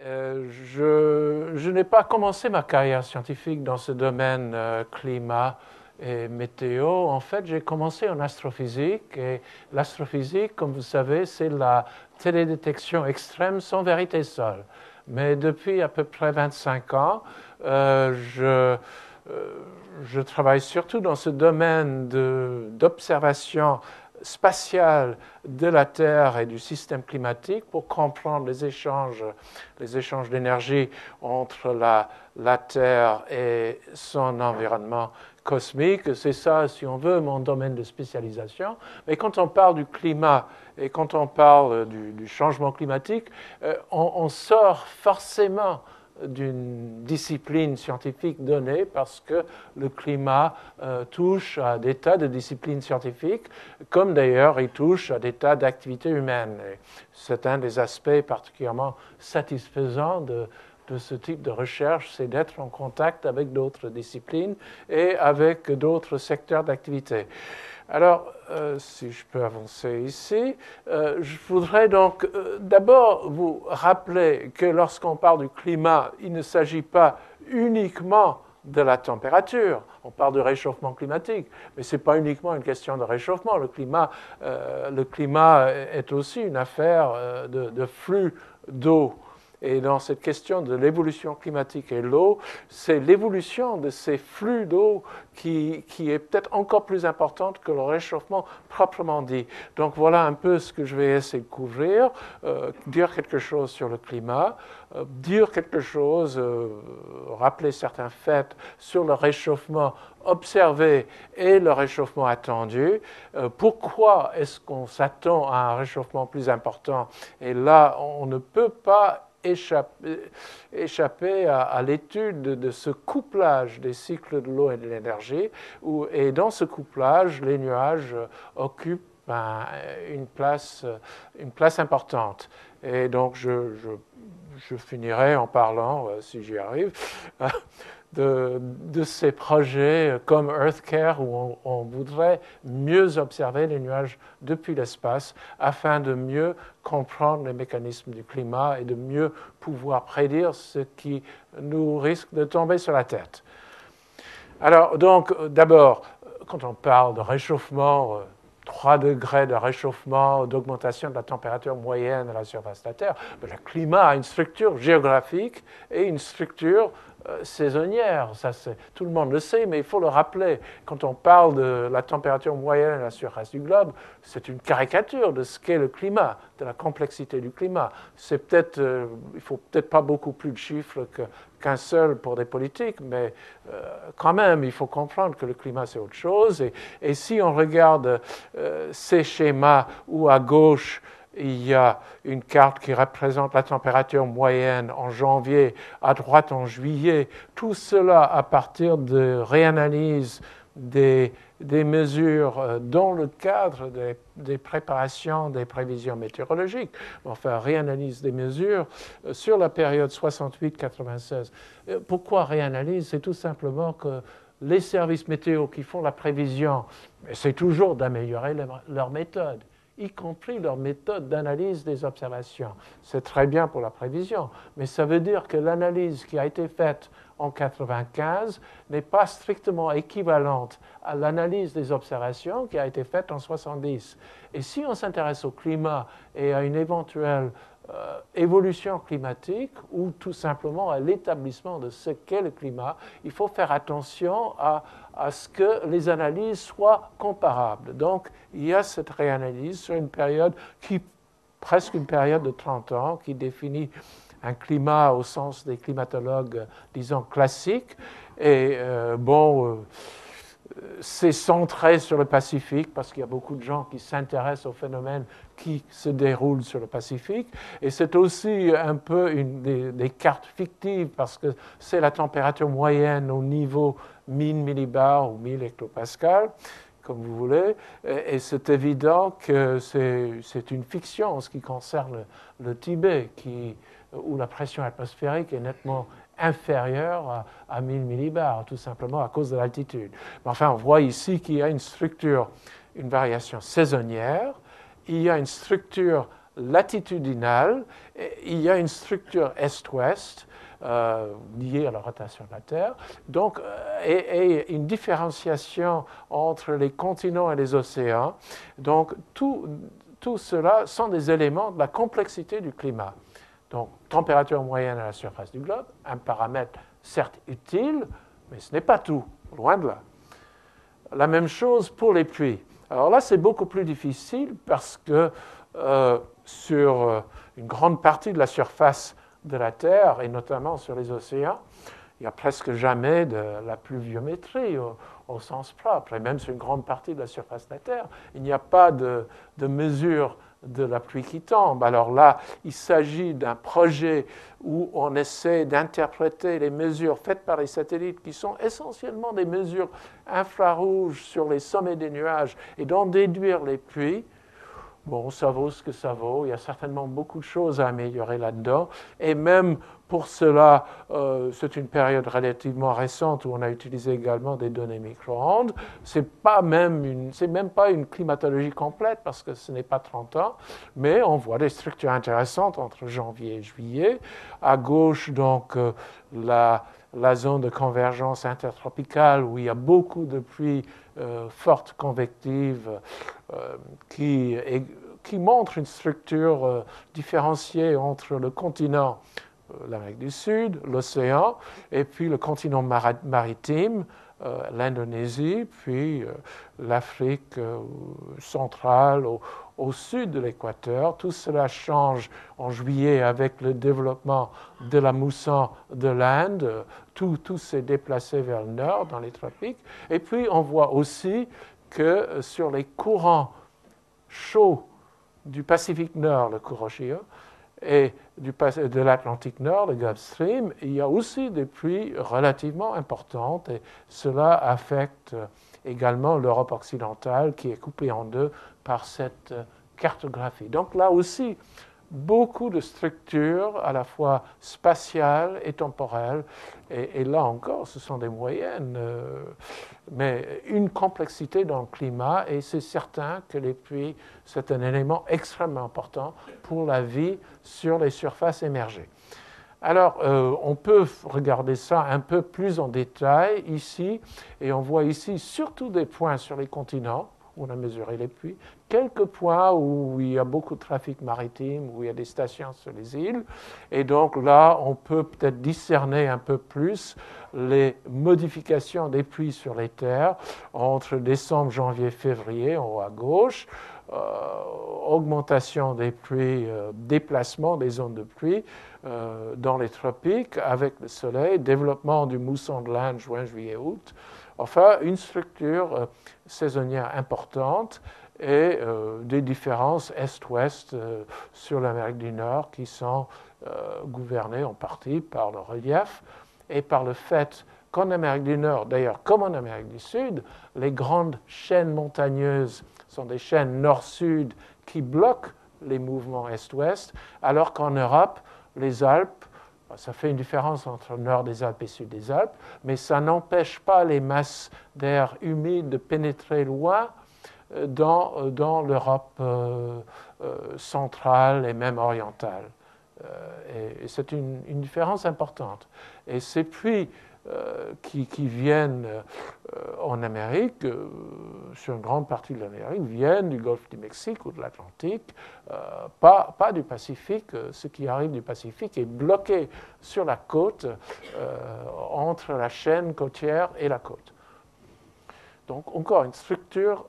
Je n'ai pas commencé ma carrière scientifique dans ce domaine climat et météo. En fait, j'ai commencé en astrophysique. Et l'astrophysique, comme vous savez, c'est la télédétection extrême sans vérité seule. Mais depuis à peu près 25 ans, je travaille surtout dans ce domaine d'observation spatiale de la Terre et du système climatique pour comprendre les échanges d'énergie entre la Terre et son environnement cosmique. C'est ça, si on veut, mon domaine de spécialisation. Mais quand on parle du climat et quand on parle du changement climatique, on sort forcément d'une discipline scientifique donnée parce que le climat touche à des tas de disciplines scientifiques, comme d'ailleurs il touche à des tas d'activités humaines. Et c'est un des aspects particulièrement satisfaisants de ce type de recherche, c'est d'être en contact avec d'autres disciplines et avec d'autres secteurs d'activité. Alors, si je peux avancer ici, je voudrais donc d'abord vous rappeler que lorsqu'on parle du climat, il ne s'agit pas uniquement de la température. On parle de réchauffement climatique, mais ce n'est pas uniquement une question de réchauffement. Le climat est aussi une affaire de flux d'eau. Et dans cette question de l'évolution climatique et l'eau, c'est l'évolution de ces flux d'eau qui est peut-être encore plus importante que le réchauffement proprement dit. Donc voilà un peu ce que je vais essayer de couvrir, dire quelque chose sur le climat, dire quelque chose, rappeler certains faits sur le réchauffement observé et le réchauffement attendu. Pourquoi est-ce qu'on s'attend à un réchauffement plus important? Et là, on ne peut pas échapper à l'étude de ce couplage des cycles de l'eau et de l'énergie. Et dans ce couplage, les nuages occupent une place importante. Et donc, je finirai en parlant, si j'y arrive, de ces projets comme EarthCare où on voudrait mieux observer les nuages depuis l'espace afin de mieux comprendre les mécanismes du climat et de mieux pouvoir prédire ce qui nous risque de tomber sur la tête. Alors, donc, d'abord, quand on parle de réchauffement, 3 degrés de réchauffement, d'augmentation de la température moyenne à la surface de la Terre, le climat a une structure géographique et une structure saisonnière. Ça, tout le monde le sait, mais il faut le rappeler. Quand on parle de la température moyenne à la surface du globe, c'est une caricature de ce qu'est le climat, de la complexité du climat. C'est peut-être, il faut peut-être pas beaucoup plus de chiffres qu'un seul pour des politiques, mais quand même, il faut comprendre que le climat, c'est autre chose. Et si on regarde ces schémas où à gauche, il y a une carte qui représente la température moyenne en janvier, à droite en juillet, tout cela à partir de réanalyse des mesures dans le cadre des préparations des prévisions météorologiques, enfin réanalyse des mesures sur la période 68-96. Pourquoi réanalyse? C'est tout simplement que les services météo qui font la prévision, c'est toujours d'améliorer leur méthode, y compris leur méthode d'analyse des observations. C'est très bien pour la prévision, mais ça veut dire que l'analyse qui a été faite en 1995 n'est pas strictement équivalente à l'analyse des observations qui a été faite en 1970. Et si on s'intéresse au climat et à une éventuelle évolution climatique ou tout simplement à l'établissement de ce qu'est le climat, il faut faire attention à ce que les analyses soient comparables. Donc, il y a cette réanalyse sur une période presque une période de 30 ans, qui définit un climat au sens des climatologues, disons, classiques. Et c'est centré sur le Pacifique parce qu'il y a beaucoup de gens qui s'intéressent aux phénomènes qui se déroulent sur le Pacifique. Et c'est aussi un peu des cartes fictives parce que c'est la température moyenne au niveau 1000 millibars ou 1000 hectopascales, comme vous voulez. Et c'est évident que c'est une fiction en ce qui concerne le Tibet, où la pression atmosphérique est nettement inférieure à 1000 millibars, tout simplement à cause de l'altitude. Mais enfin, on voit ici qu'il y a une structure, une variation saisonnière, il y a une structure latitudinale, il y a une structure est-ouest liée à la rotation de la Terre, donc, et une différenciation entre les continents et les océans. Donc, tout cela sont des éléments de la complexité du climat. Donc, température moyenne à la surface du globe, un paramètre certes utile, mais ce n'est pas tout, loin de là. La même chose pour les pluies. Alors là, c'est beaucoup plus difficile parce que sur une grande partie de la surface de la Terre, et notamment sur les océans, il n'y a presque jamais de la pluviométrie au sens propre. Et même sur une grande partie de la surface de la Terre, il n'y a pas de mesure de la pluie qui tombe. Alors là, il s'agit d'un projet où on essaie d'interpréter les mesures faites par les satellites, qui sont essentiellement des mesures infrarouges sur les sommets des nuages, et d'en déduire les pluies. Bon, ça vaut ce que ça vaut. Il y a certainement beaucoup de choses à améliorer là-dedans. Et même pour cela, c'est une période relativement récente où on a utilisé également des données micro-ondes. C'est même pas une climatologie complète parce que ce n'est pas 30 ans, mais on voit des structures intéressantes entre janvier et juillet. À gauche, donc, la zone de convergence intertropicale où il y a beaucoup de pluies fortes convectives qui montre une structure différenciée entre le continent, l'Amérique du Sud, l'océan, et puis le continent maritime, l'Indonésie, puis l'Afrique centrale au sud de l'équateur. Tout cela change en juillet avec le développement de la mousson de l'Inde. Tout s'est déplacé vers le nord, dans les tropiques. Et puis, on voit aussi que sur les courants chauds du Pacifique Nord, le Kuroshio, et de l'Atlantique Nord, le Gulf Stream, il y a aussi des pluies relativement importantes et cela affecte également l'Europe occidentale qui est coupée en deux par cette cartographie. Donc là aussi, beaucoup de structures à la fois spatiales et temporelles, et là encore, ce sont des moyennes, mais une complexité dans le climat, et c'est certain que les pluies, c'est un élément extrêmement important pour la vie sur les surfaces émergées. Alors, on peut regarder ça un peu plus en détail ici, et on voit ici surtout des points sur les continents, où on a mesuré les pluies, quelques points où il y a beaucoup de trafic maritime, où il y a des stations sur les îles. Et donc là, on peut peut-être discerner un peu plus les modifications des pluies sur les terres entre décembre, janvier, février, en haut à gauche, augmentation des pluies, déplacement des zones de pluie dans les tropiques avec le soleil, développement du mousson de l'Inde, juin, juillet, août. Enfin, une structure saisonnière importante et des différences est-ouest sur l'Amérique du Nord qui sont gouvernées en partie par le relief et par le fait qu'en Amérique du Nord, d'ailleurs comme en Amérique du Sud, les grandes chaînes montagneuses sont des chaînes nord-sud qui bloquent les mouvements est-ouest, alors qu'en Europe, les Alpes, ça fait une différence entre le nord des Alpes et le sud des Alpes, mais ça n'empêche pas les masses d'air humide de pénétrer loin dans l'Europe centrale et même orientale. Et c'est une différence importante. Et ces pluies qui viennent en Amérique, sur une grande partie de l'Amérique, viennent du golfe du Mexique ou de l'Atlantique, pas du Pacifique. Ce qui arrive du Pacifique est bloqué sur la côte, entre la chaîne côtière et la côte. Donc encore une structure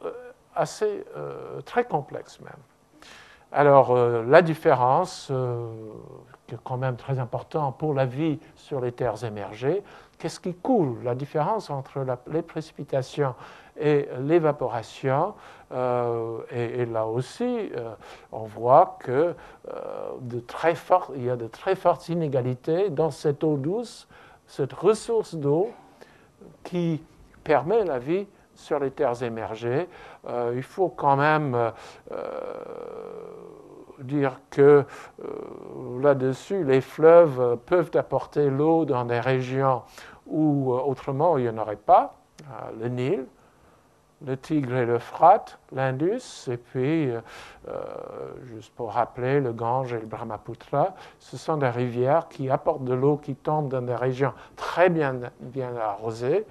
assez très complexe même. Alors la différence, qui est quand même très importante pour la vie sur les terres émergées, qu'est-ce qui coule? La différence entre les précipitations et l'évaporation, et là aussi, on voit que il y a de très fortes inégalités dans cette eau douce, cette ressource d'eau qui permet la vie sur les terres émergées. Il faut quand même dire que là-dessus, les fleuves peuvent apporter l'eau dans des régions où autrement il n'y en aurait pas. Le Nil, le Tigre et l'Euphrate, l'Indus, et puis, juste pour rappeler, le Gange et le Brahmaputra. Ce sont des rivières qui apportent de l'eau qui tombe dans des régions très bien arrosées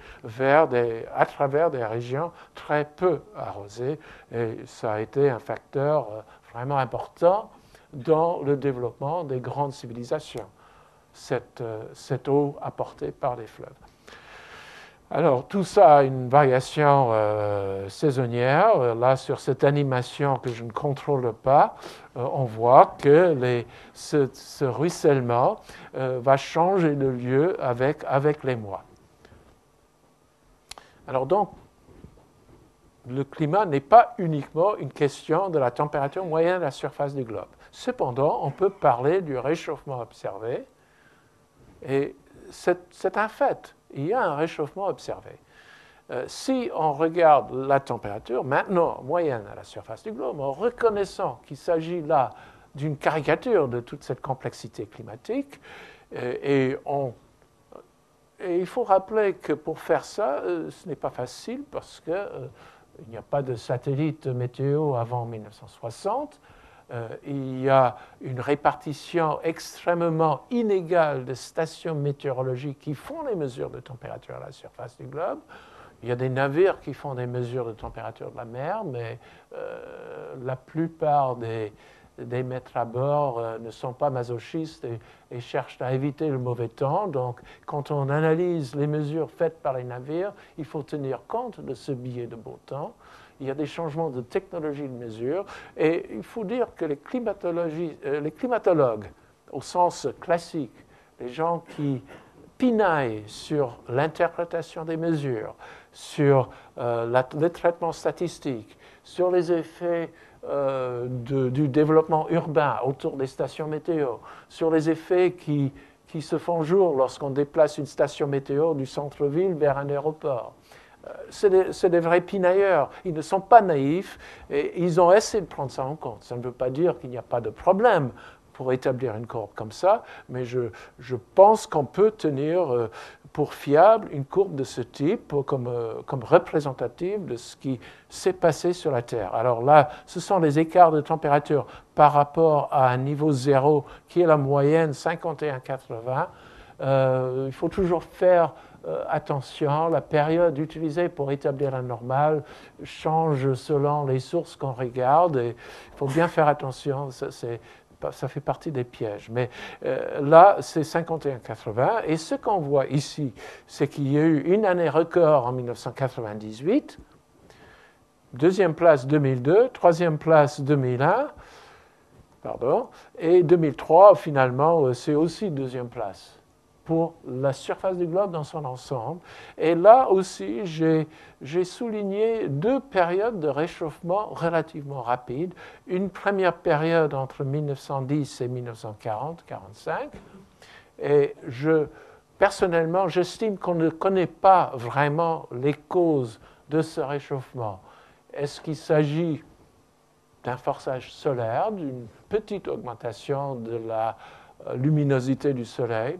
à travers des régions très peu arrosées. Et ça a été un facteur vraiment important dans le développement des grandes civilisations, cette eau apportée par les fleuves. Alors, tout ça a une variation saisonnière. Là, sur cette animation que je ne contrôle pas, on voit que ce ruissellement va changer de lieu avec les mois. Alors donc, le climat n'est pas uniquement une question de la température moyenne de la surface du globe. Cependant, on peut parler du réchauffement observé, et c'est un fait. Il y a un réchauffement observé. Si on regarde la température, maintenant moyenne à la surface du globe, en reconnaissant qu'il s'agit là d'une caricature de toute cette complexité climatique, et il faut rappeler que pour faire ça, ce n'est pas facile parce qu'il n'y a pas de satellite météo avant 1960. Il y a une répartition extrêmement inégale de stations météorologiques qui font les mesures de température à la surface du globe. Il y a des navires qui font des mesures de température de la mer, mais la plupart des maîtres à bord ne sont pas masochistes et cherchent à éviter le mauvais temps. Donc, quand on analyse les mesures faites par les navires, il faut tenir compte de ce biais de beau temps. Il y a des changements de technologie de mesure, et il faut dire que les climatologues, au sens classique, les gens qui pinaillent sur l'interprétation des mesures, sur les traitements statistiques, sur les effets du développement urbain autour des stations météo, sur les effets qui se font jour lorsqu'on déplace une station météo du centre-ville vers un aéroport. C'est des vrais pinailleurs. Ils ne sont pas naïfs et ils ont essayé de prendre ça en compte. Ça ne veut pas dire qu'il n'y a pas de problème pour établir une courbe comme ça, mais je pense qu'on peut tenir pour fiable une courbe de ce type comme représentative de ce qui s'est passé sur la Terre. Alors là, ce sont les écarts de température par rapport à un niveau zéro qui est la moyenne 51-80. Il faut toujours faire attention, la période utilisée pour établir la normale change selon les sources qu'on regarde, et il faut bien faire attention, ça fait partie des pièges. Mais là, c'est 51-80, et ce qu'on voit ici, c'est qu'il y a eu une année record en 1998, deuxième place 2002, troisième place 2001, et 2003, finalement, c'est aussi deuxième place pour la surface du globe dans son ensemble. Et là aussi, j'ai souligné deux périodes de réchauffement relativement rapides. Une première période entre 1910 et 1940-45. Et personnellement, j'estime qu'on ne connaît pas vraiment les causes de ce réchauffement. Est-ce qu'il s'agit d'un forçage solaire, d'une petite augmentation de la luminosité du Soleil?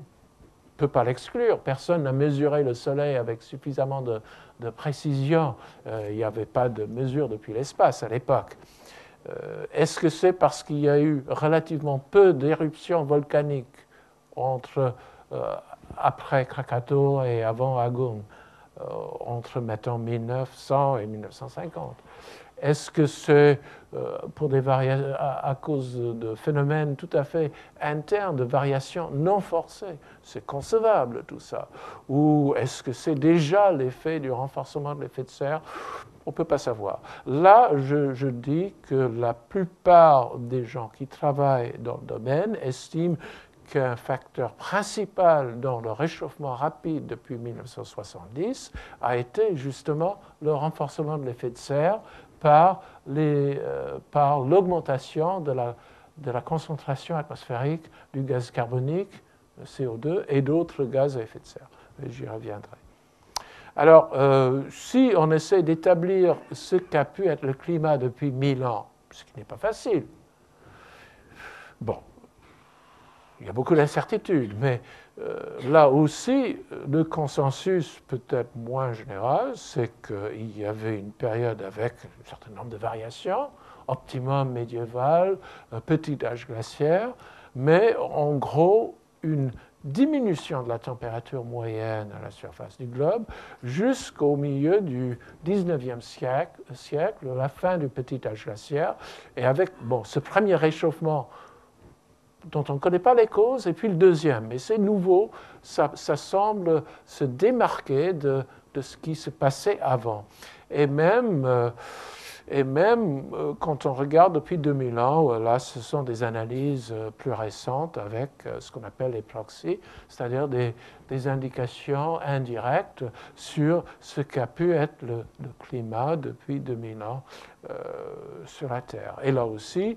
On ne peut pas l'exclure. Personne n'a mesuré le Soleil avec suffisamment de précision. Il n'y avait pas de mesure depuis l'espace à l'époque. Est-ce que c'est parce qu'il y a eu relativement peu d'éruptions volcaniques après Krakatoa et avant Agung, entre, mettons, 1900 et 1950? Est-ce que c'est à cause de phénomènes tout à fait internes, de variations non forcées? C'est concevable tout ça. Ou est-ce que c'est déjà l'effet du renforcement de l'effet de serre? On ne peut pas savoir. Là, je dis que la plupart des gens qui travaillent dans le domaine estiment qu'un facteur principal dans le réchauffement rapide depuis 1970 a été justement le renforcement de l'effet de serre par l'augmentation de la concentration atmosphérique du gaz carbonique, le CO2, et d'autres gaz à effet de serre. J'y reviendrai. Alors, si on essaie d'établir ce qu'a pu être le climat depuis 1000 ans, ce qui n'est pas facile, bon, il y a beaucoup d'incertitudes, mais là aussi, le consensus peut-être moins général, c'est qu'il y avait une période avec un certain nombre de variations, optimum médiéval, petit âge glaciaire, mais en gros, une diminution de la température moyenne à la surface du globe jusqu'au milieu du 19e siècle, la fin du petit âge glaciaire, et avec ce premier réchauffement dont on ne connaît pas les causes, et puis le deuxième. Mais c'est nouveau, ça semble se démarquer de ce qui se passait avant. Et même quand on regarde depuis 2000 ans, là, ce sont des analyses plus récentes avec ce qu'on appelle les proxys, c'est-à-dire des indications indirectes sur ce qu'a pu être le climat depuis 2000 ans sur la Terre. Et là aussi,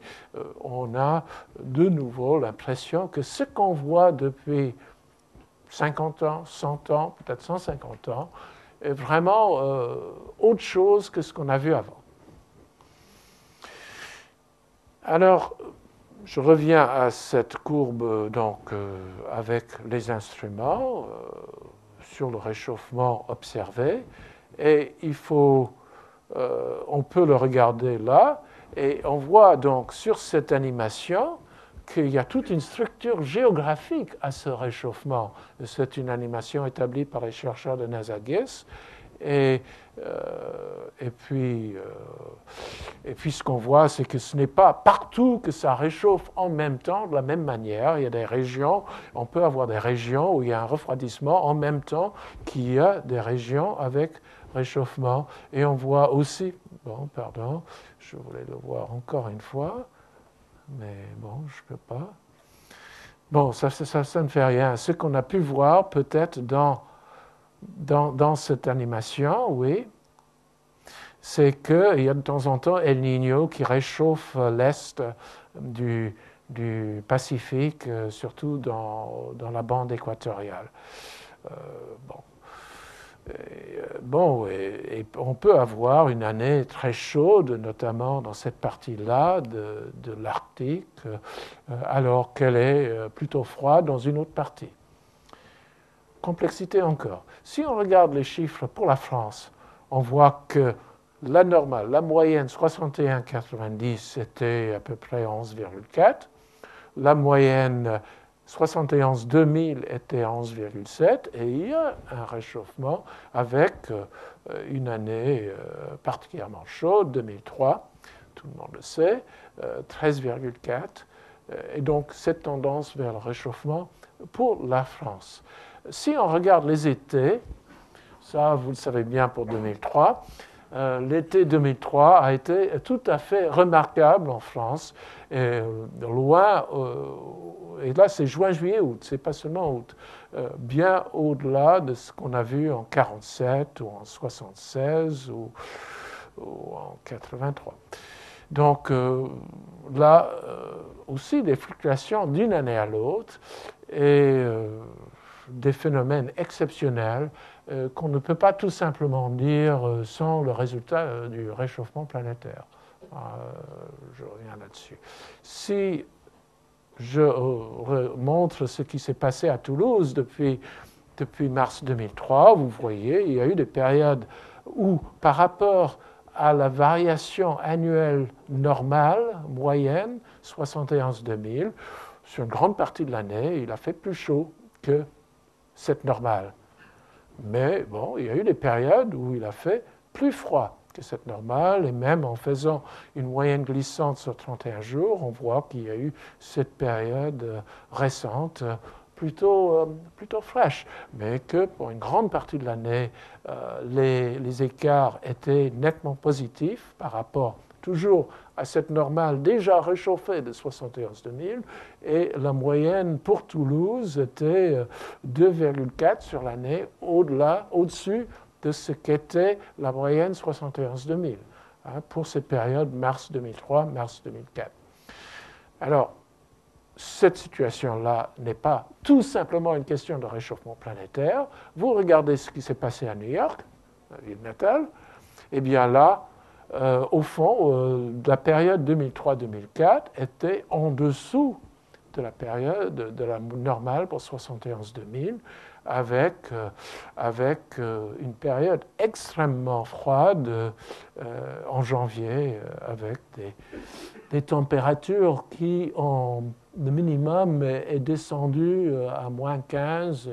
on a de nouveau l'impression que ce qu'on voit depuis 50 ans, 100 ans, peut-être 150 ans, est vraiment autre chose que ce qu'on a vu avant. Alors, je reviens à cette courbe avec les instruments sur le réchauffement observé, et on peut le regarder là, et on voit donc sur cette animation qu'il y a toute une structure géographique à ce réchauffement. C'est une animation établie par les chercheurs de NASA GIS. Et puis, ce qu'on voit, c'est que ce n'est pas partout que ça réchauffe en même temps, de la même manière. Il y a des régions, on peut avoir des régions où il y a un refroidissement en même temps qu'il y a des régions avec réchauffement. Et on voit aussi, je voulais le voir encore une fois, mais je ne peux pas. Ça ne fait rien. Ce qu'on a pu voir peut-être dans cette animation, oui, c'est qu'il y a de temps en temps El Niño qui réchauffe l'est du Pacifique, surtout dans la bande équatoriale. Et on peut avoir une année très chaude, notamment dans cette partie-là de l'Arctique, alors qu'elle est plutôt froide dans une autre partie. Complexité encore. Si on regarde les chiffres pour la France, on voit que la normale, la moyenne 61-90, c'était à peu près 11,4. La moyenne 71-2000 était 11,7. Et il y a un réchauffement avec une année particulièrement chaude, 2003, tout le monde le sait, 13,4. Et donc cette tendance vers le réchauffement pour la France. Si on regarde les étés, ça vous le savez bien pour 2003, l'été 2003 a été tout à fait remarquable en France, et là c'est juin, juillet, août, c'est pas seulement août, bien au-delà de ce qu'on a vu en 47 ou en 76 ou en 83. Donc là aussi des fluctuations d'une année à l'autre et des phénomènes exceptionnels qu'on ne peut pas tout simplement dire sans le résultat du réchauffement planétaire. Je reviens là-dessus. Si je montre ce qui s'est passé à Toulouse depuis mars 2003, vous voyez, il y a eu des périodes où, par rapport à la variation annuelle normale, moyenne, 71-2000, sur une grande partie de l'année, il a fait plus chaud que cette normale. Mais il y a eu des périodes où il a fait plus froid que cette normale, et même en faisant une moyenne glissante sur 31 jours, on voit qu'il y a eu cette période récente plutôt fraîche, mais que pour une grande partie de l'année, les écarts étaient nettement positifs par rapport toujours à cette normale déjà réchauffée de 71-2000, et la moyenne pour Toulouse était 2,4 sur l'année, au-dessus de ce qu'était la moyenne 71-2000, pour cette période mars 2003, mars 2004. Alors, cette situation-là n'est pas tout simplement une question de réchauffement planétaire. Vous regardez ce qui s'est passé à New York, ma ville natale, et bien là, au fond, la période 2003-2004 était en dessous de la période, de la normale pour 71-2000, avec une période extrêmement froide en janvier, avec des températures qui, le minimum est descendu à moins 15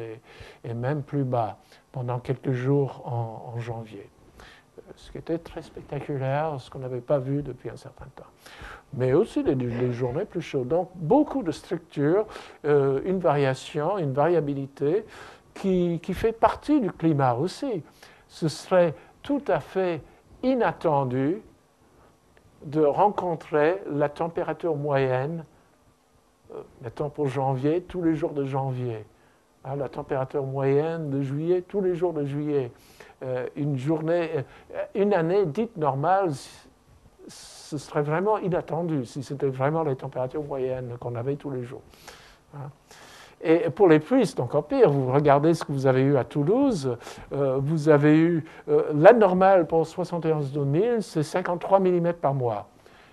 et même plus bas pendant quelques jours en janvier. Ce qui était très spectaculaire, ce qu'on n'avait pas vu depuis un certain temps. Mais aussi des journées plus chaudes. Donc, beaucoup de structures, une variation, une variabilité qui fait partie du climat aussi. Ce serait tout à fait inattendu de rencontrer la température moyenne, mettons pour janvier, tous les jours de janvier. La température moyenne de juillet, tous les jours de juillet. Une année dite normale, ce serait vraiment inattendu si c'était vraiment les températures moyennes qu'on avait tous les jours. Et pour les pluies, c'est encore pire. Vous regardez ce que vous avez eu à Toulouse. Vous avez eu la normale pour 71-2000, c'est 53 mm par mois.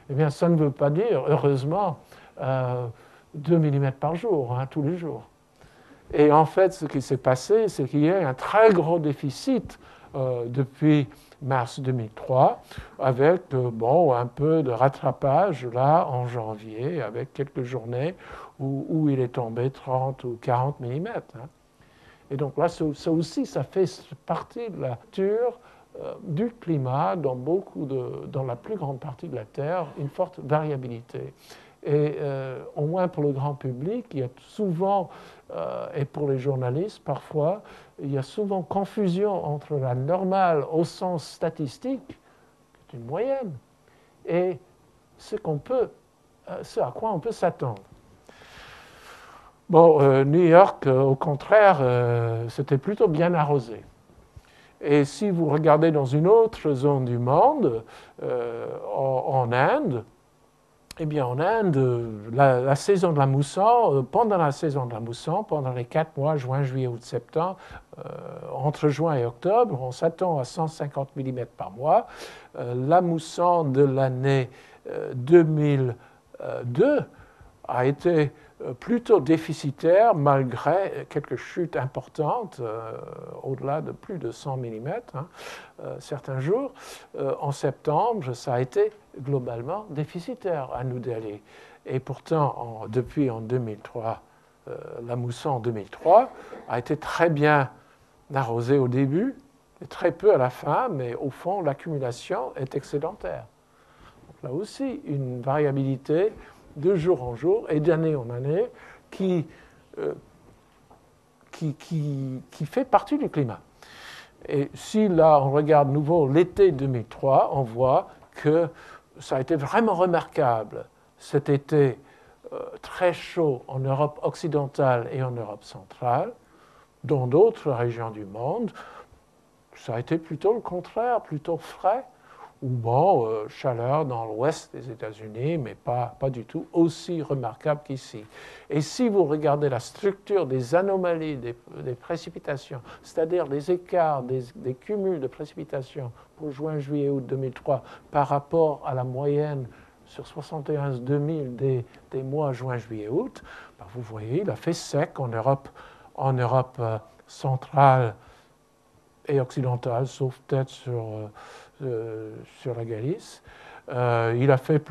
Eh bien, ça ne veut pas dire, heureusement, 2 mm par jour, tous les jours. Et en fait, ce qui s'est passé, c'est qu'il y a un très gros déficit depuis mars 2003, avec un peu de rattrapage là en janvier, avec quelques journées où il est tombé 30 ou 40 mm. Et donc là, ça aussi, ça fait partie de la nature du climat dans la plus grande partie de la Terre, une forte variabilité. Et au moins pour le grand public, il y a souvent, et pour les journalistes parfois, il y a souvent confusion entre la normale au sens statistique, qui est une moyenne, et ce à quoi on peut s'attendre. Bon, New York, au contraire, c'était plutôt bien arrosé. Et si vous regardez dans une autre zone du monde, en Inde, eh bien, en Inde, la saison de la mousson, pendant la saison de la mousson, pendant les 4 mois, juin, juillet, août, septembre, entre juin et octobre, on s'attend à 150 mm par mois. La mousson de l'année 2002 a été plutôt déficitaire malgré quelques chutes importantes, au-delà de plus de 100 mm certains jours. En septembre, ça a été globalement déficitaire à New Delhi. Et pourtant, depuis en 2003, la mousson en 2003 a été très bien arrosée au début, et très peu à la fin, mais au fond, l'accumulation est excédentaire. Donc là aussi, une variabilité de jour en jour et d'année en année qui fait partie du climat. Et si là, on regarde nouveau l'été 2003, on voit que ça a été vraiment remarquable cet été très chaud en Europe occidentale et en Europe centrale. Dans d'autres régions du monde, ça a été plutôt le contraire, plutôt frais, ou chaleur dans l'ouest des États-Unis, mais pas du tout aussi remarquable qu'ici. Et si vous regardez la structure des anomalies des précipitations, c'est-à-dire des écarts, des cumuls de précipitations pour juin, juillet, août 2003 par rapport à la moyenne sur 71-2000 des mois juin, juillet, août, vous voyez, il a fait sec en Europe centrale et occidentale, sauf peut-être sur la Galice. Il a fait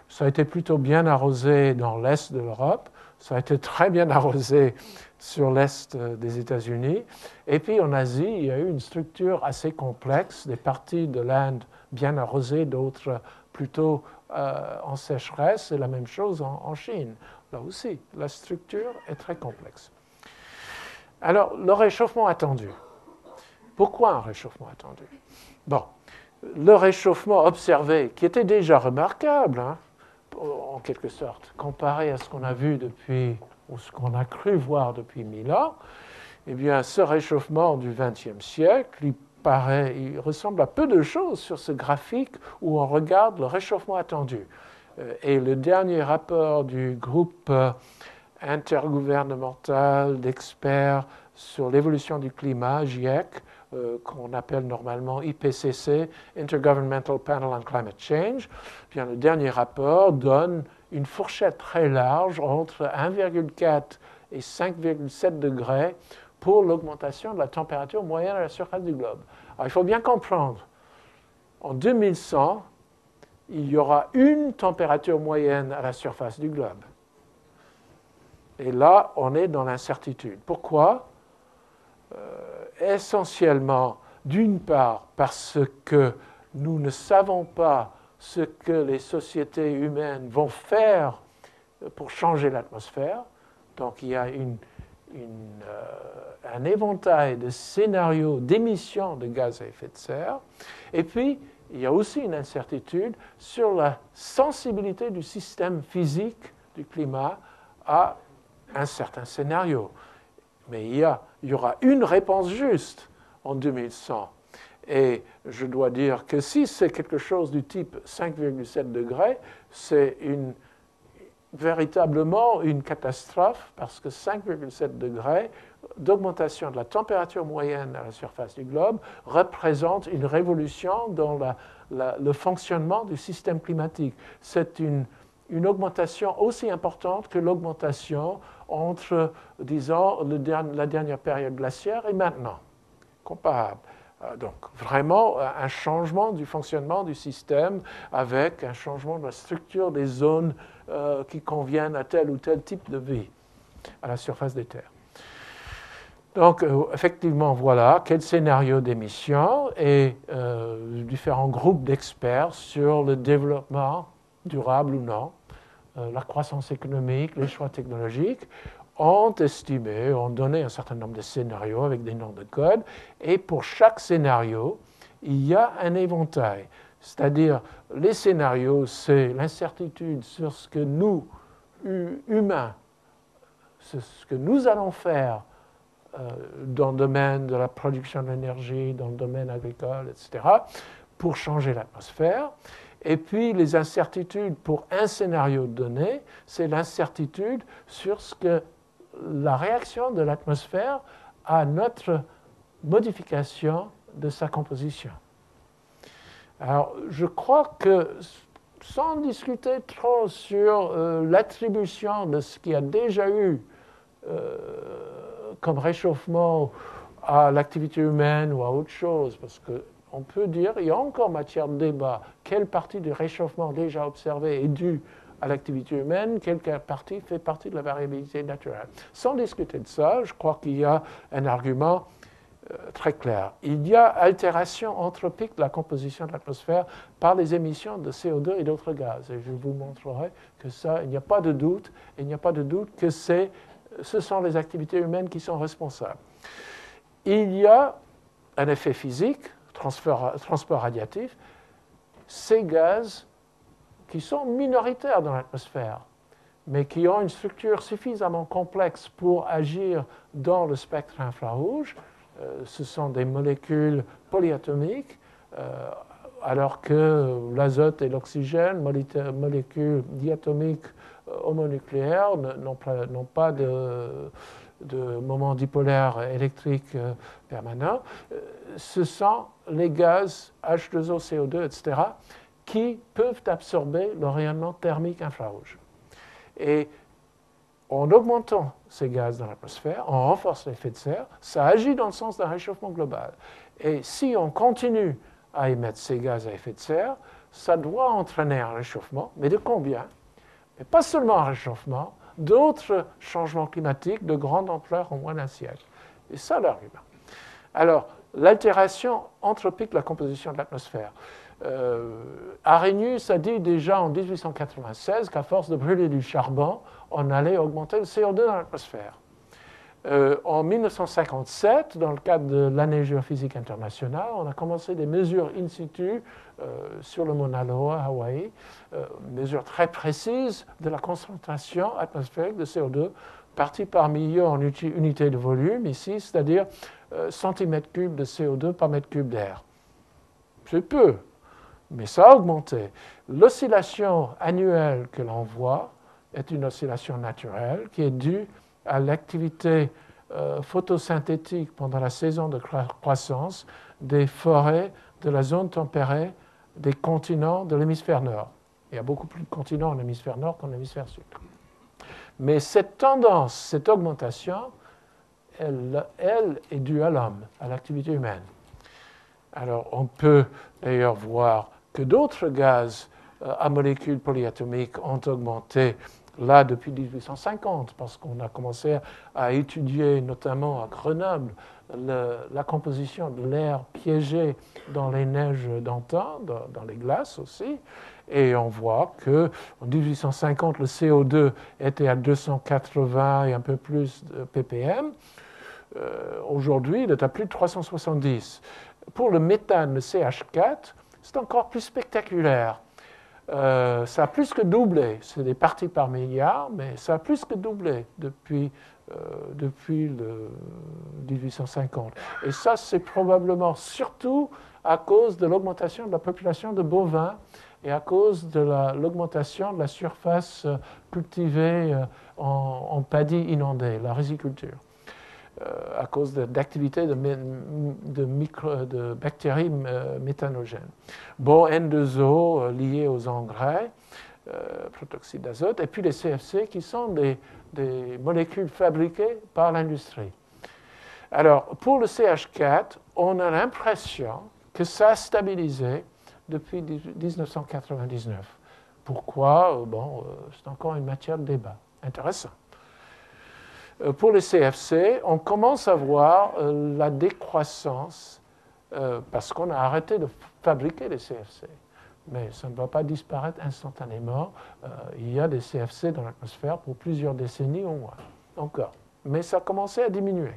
ça a été plutôt bien arrosé dans l'est de l'Europe, ça a été très bien arrosé sur l'est des États-Unis. Et puis en Asie, il y a eu une structure assez complexe, des parties de l'Inde bien arrosées, d'autres plutôt en sécheresse, et la même chose en Chine. Là aussi, la structure est très complexe. Alors, le réchauffement attendu. Pourquoi un réchauffement attendu? Bon, le réchauffement observé, qui était déjà remarquable, en quelque sorte, comparé à ce qu'on a vu depuis, ou ce qu'on a cru voir depuis 1000 ans, eh bien, ce réchauffement du XXe siècle, il ressemble à peu de choses sur ce graphique où on regarde le réchauffement attendu. Et le dernier rapport du groupe intergouvernemental d'experts sur l'évolution du climat, GIEC, qu'on appelle normalement IPCC, Intergovernmental Panel on Climate Change, bien, le dernier rapport donne une fourchette très large entre 1,4 et 5,7 degrés pour l'augmentation de la température moyenne à la surface du globe. Alors, il faut bien comprendre, en 2100, il y aura une température moyenne à la surface du globe. Et là, on est dans l'incertitude. Pourquoi ? Essentiellement, d'une part, parce que nous ne savons pas ce que les sociétés humaines vont faire pour changer l'atmosphère. Donc, il y a un éventail de scénarios d'émissions de gaz à effet de serre. Et puis, il y a aussi une incertitude sur la sensibilité du système physique du climat à un certain scénario. Mais il y aura une réponse juste en 2100. Et je dois dire que si c'est quelque chose du type 5,7 degrés, c'est véritablement une catastrophe parce que 5,7 degrés d'augmentation de la température moyenne à la surface du globe représente une révolution dans le fonctionnement du système climatique. C'est une augmentation aussi importante que l'augmentation entre, disons, la dernière période glaciaire et maintenant, comparable. Donc, vraiment, un changement du fonctionnement du système avec un changement de la structure des zones qui conviennent à tel ou tel type de vie à la surface des terres. Donc, effectivement, voilà quel scénario d'émission et différents groupes d'experts sur le développement durable ou non, la croissance économique, les choix technologiques, ont estimé, ont donné un certain nombre de scénarios avec des noms de code, et pour chaque scénario, il y a un éventail. C'est-à-dire, les scénarios, c'est l'incertitude sur ce que nous, humains, ce que nous allons faire dans le domaine de la production d'énergie, dans le domaine agricole, etc., pour changer l'atmosphère. Et puis, les incertitudes pour un scénario donné, c'est l'incertitude sur ce que la réaction de l'atmosphère à notre modification de sa composition. Alors, je crois que, sans discuter trop sur l'attribution de ce qu'il y a déjà eu comme réchauffement à l'activité humaine ou à autre chose, parce qu'on peut dire, il y a encore matière de débat, quelle partie du réchauffement déjà observé est due à l'activité humaine, quelle partie fait partie de la variabilité naturelle. Sans discuter de ça, je crois qu'il y a un argument très clair. Il y a altération anthropique de la composition de l'atmosphère par les émissions de CO2 et d'autres gaz. Et je vous montrerai que ça, il n'y a pas de doute, il n'y a pas de doute que ce sont les activités humaines qui sont responsables. Il y a un effet physique, transport radiatif, ces gaz qui sont minoritaires dans l'atmosphère, mais qui ont une structure suffisamment complexe pour agir dans le spectre infrarouge. Ce sont des molécules polyatomiques, alors que l'azote et l'oxygène, molécules diatomiques homonucléaires, n'ont pas de moment dipolaire électrique permanent. Ce sont les gaz H2O, CO2, etc., qui peuvent absorber le rayonnement thermique infrarouge. Et en augmentant ces gaz dans l'atmosphère, on renforce l'effet de serre, ça agit dans le sens d'un réchauffement global. Et si on continue à émettre ces gaz à effet de serre, ça doit entraîner un réchauffement, mais de combien ? Mais pas seulement un réchauffement, d'autres changements climatiques de grande ampleur en moins d'un siècle. Et ça, l'argument. Alors, l'altération anthropique de la composition de l'atmosphère. Arrhenius a dit déjà en 1896 qu'à force de brûler du charbon, on allait augmenter le CO2 dans l'atmosphère. En 1957, dans le cadre de l'année géophysique internationale, on a commencé des mesures in situ sur le Mauna Loa, Hawaï, mesures très précises de la concentration atmosphérique de CO2, partie par million en unité de volume ici, c'est-à-dire centimètres cubes de CO2 par mètre cube d'air. C'est peu, mais ça a augmenté. L'oscillation annuelle que l'on voit est une oscillation naturelle qui est due à l'activité photosynthétique pendant la saison de croissance des forêts de la zone tempérée des continents de l'hémisphère nord. Il y a beaucoup plus de continents en hémisphère nord qu'en hémisphère sud. Mais cette tendance, cette augmentation, elle est due à l'homme, à l'activité humaine. Alors, on peut d'ailleurs voir que d'autres gaz à molécules polyatomiques ont augmenté là depuis 1850, parce qu'on a commencé à étudier, notamment à Grenoble, la composition de l'air piégé dans les neiges d'antan, dans les glaces aussi. Et on voit qu'en 1850, le CO2 était à 280 et un peu plus de ppm. Aujourd'hui, il est à plus de 370. Pour le méthane, le CH4, c'est encore plus spectaculaire. Ça a plus que doublé. C'est des parties par milliard, mais ça a plus que doublé depuis le 1850. Et ça, c'est probablement surtout à cause de l'augmentation de la population de bovins et à cause de l'augmentation de la surface cultivée en paddy inondé, la riziculture, à cause d'activités de bactéries méthanogènes. Bon, N2O lié aux engrais, protoxyde d'azote, et puis les CFC qui sont des molécules fabriquées par l'industrie. Alors, pour le CH4, on a l'impression que ça a stabilisé depuis 1999. Pourquoi? Bon, c'est encore une matière de débat. Intéressant. Pour les CFC, on commence à voir la décroissance parce qu'on a arrêté de fabriquer les CFC. Mais ça ne va pas disparaître instantanément. Il y a des CFC dans l'atmosphère pour plusieurs décennies au moins, encore. Mais ça a commencé à diminuer,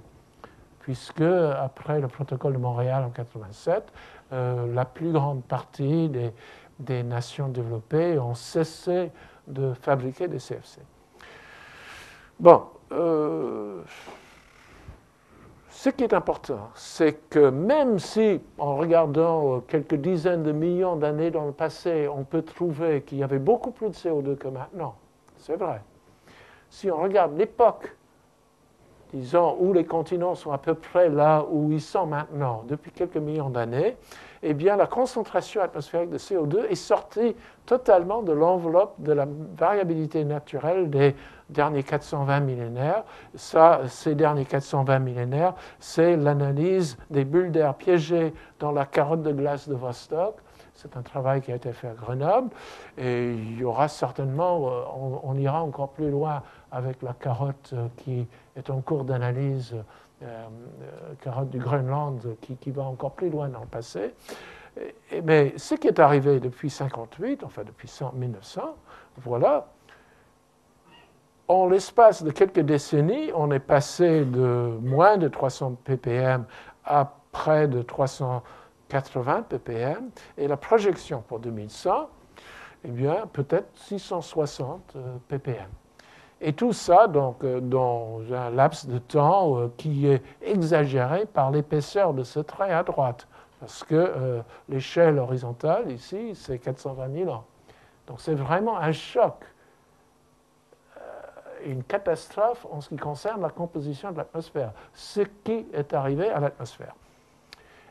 puisque après le protocole de Montréal en 1987, la plus grande partie des nations développées ont cessé de fabriquer des CFC. Bon, ce qui est important, c'est que même si, en regardant quelques dizaines de millions d'années dans le passé, on peut trouver qu'il y avait beaucoup plus de CO2 que maintenant, c'est vrai. Si on regarde l'époque, disons, où les continents sont à peu près là où ils sont maintenant, depuis quelques millions d'années, eh bien, la concentration atmosphérique de CO2 est sortie totalement de l'enveloppe de la variabilité naturelle des derniers 420 millénaires. Ça, ces derniers 420 millénaires, c'est l'analyse des bulles d'air piégées dans la carotte de glace de Vostok. C'est un travail qui a été fait à Grenoble. Et il y aura certainement, on ira encore plus loin avec la carotte qui est en cours d'analyse, carotte du Groenland, qui va encore plus loin dans le passé. Mais ce qui est arrivé depuis 1958, enfin depuis 1900, voilà, en l'espace de quelques décennies, on est passé de moins de 300 ppm à près de 380 ppm, et la projection pour 2100, eh bien, peut-être 660 ppm. Et tout ça, donc, dans un laps de temps qui est exagéré par l'épaisseur de ce trait à droite, parce que l'échelle horizontale, ici, c'est 420 000 ans. Donc, c'est vraiment un choc, une catastrophe en ce qui concerne la composition de l'atmosphère, ce qui est arrivé à l'atmosphère.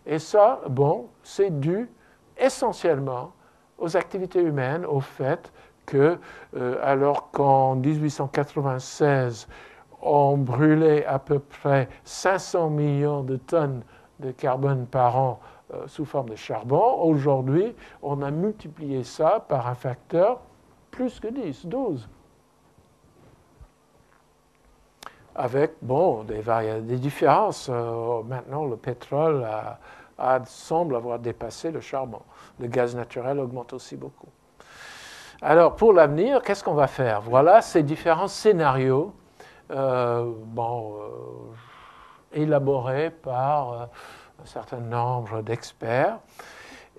Et ça, bon, c'est dû essentiellement aux activités humaines, au fait que, alors qu'en 1896, on brûlait à peu près 500 millions de tonnes de carbone par an sous forme de charbon, aujourd'hui, on a multiplié ça par un facteur plus que 10, 12. Avec, bon, des différences. Maintenant, le pétrole semble avoir dépassé le charbon. Le gaz naturel augmente aussi beaucoup. Alors, pour l'avenir, qu'est-ce qu'on va faire? Voilà ces différents scénarios élaborés par un certain nombre d'experts.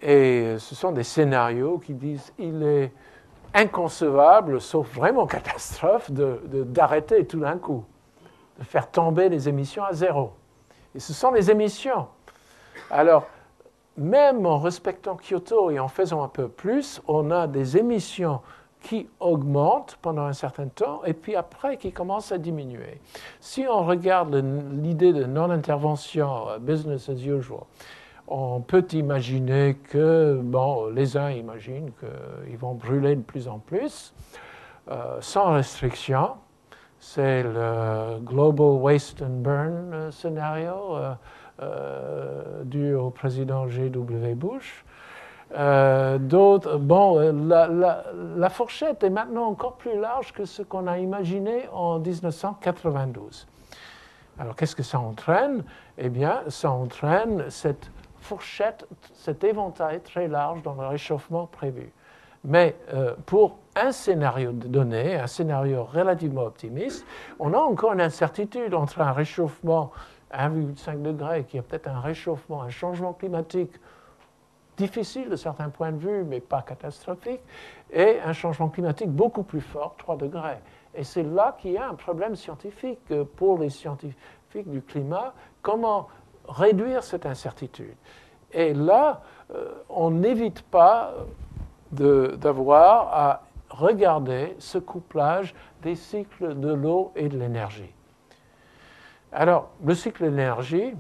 Et ce sont des scénarios qui disent qu'il est inconcevable, sauf vraiment catastrophe, d'arrêter tout d'un coup, de faire tomber les émissions à zéro. Et ce sont les émissions. Alors, même en respectant Kyoto et en faisant un peu plus, on a des émissions qui augmentent pendant un certain temps et puis après qui commencent à diminuer. Si on regarde l'idée de non-intervention, business as usual, on peut imaginer que, bon, les uns imaginent qu'ils vont brûler de plus en plus, sans restriction. C'est le Global Waste and Burn scénario dû au président G.W. Bush. D'autres, bon, la fourchette est maintenant encore plus large que ce qu'on a imaginé en 1992. Alors, qu'est-ce que ça entraîne? Eh bien, ça entraîne cette fourchette, cet éventail très large dans le réchauffement prévu. Mais pour un scénario donné, un scénario relativement optimiste, on a encore une incertitude entre un réchauffement à 1,5 degré, qui est peut-être un réchauffement, un changement climatique difficile de certains points de vue, mais pas catastrophique, et un changement climatique beaucoup plus fort, 3 degrés. Et c'est là qu'il y a un problème scientifique pour les scientifiques du climat, comment réduire cette incertitude. Et là, on n'évite pas d'avoir à regarder ce couplage des cycles de l'eau et de l'énergie. Alors, le cycle de l'énergie,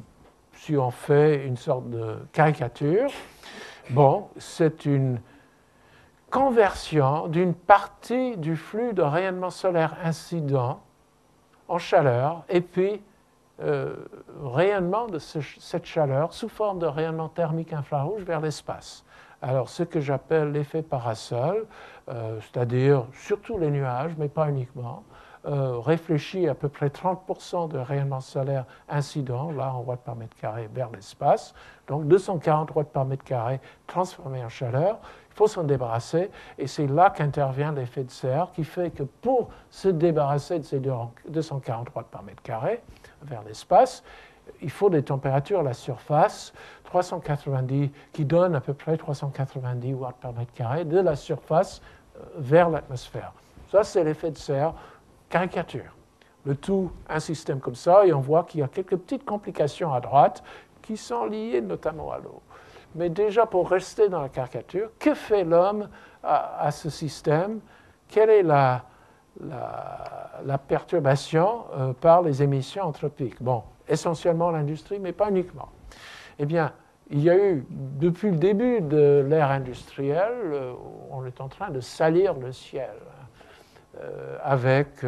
si on fait une sorte de caricature, bon, c'est une conversion d'une partie du flux de rayonnement solaire incident en chaleur, et puis rayonnement de cette chaleur sous forme de rayonnement thermique infrarouge vers l'espace. Alors, ce que j'appelle l'effet parasol, c'est-à-dire surtout les nuages, mais pas uniquement, réfléchit à peu près 30% de rayonnement solaire incident, là en watts par mètre carré, vers l'espace. Donc 240 watts par mètre carré transformés en chaleur. Il faut s'en débarrasser, et c'est là qu'intervient l'effet de serre, qui fait que pour se débarrasser de ces 240 watts par mètre carré vers l'espace, il faut des températures à la surface 390, qui donnent à peu près 390 watts par mètre carré de la surface vers l'atmosphère. Ça, c'est l'effet de serre caricature. Le tout, un système comme ça, et on voit qu'il y a quelques petites complications à droite qui sont liées notamment à l'eau. Mais déjà, pour rester dans la caricature, que fait l'homme à ce système? Quelle est la perturbation par les émissions anthropiques? Bon, essentiellement l'industrie, mais pas uniquement. Eh bien, il y a eu, depuis le début de l'ère industrielle, on est en train de salir le ciel avec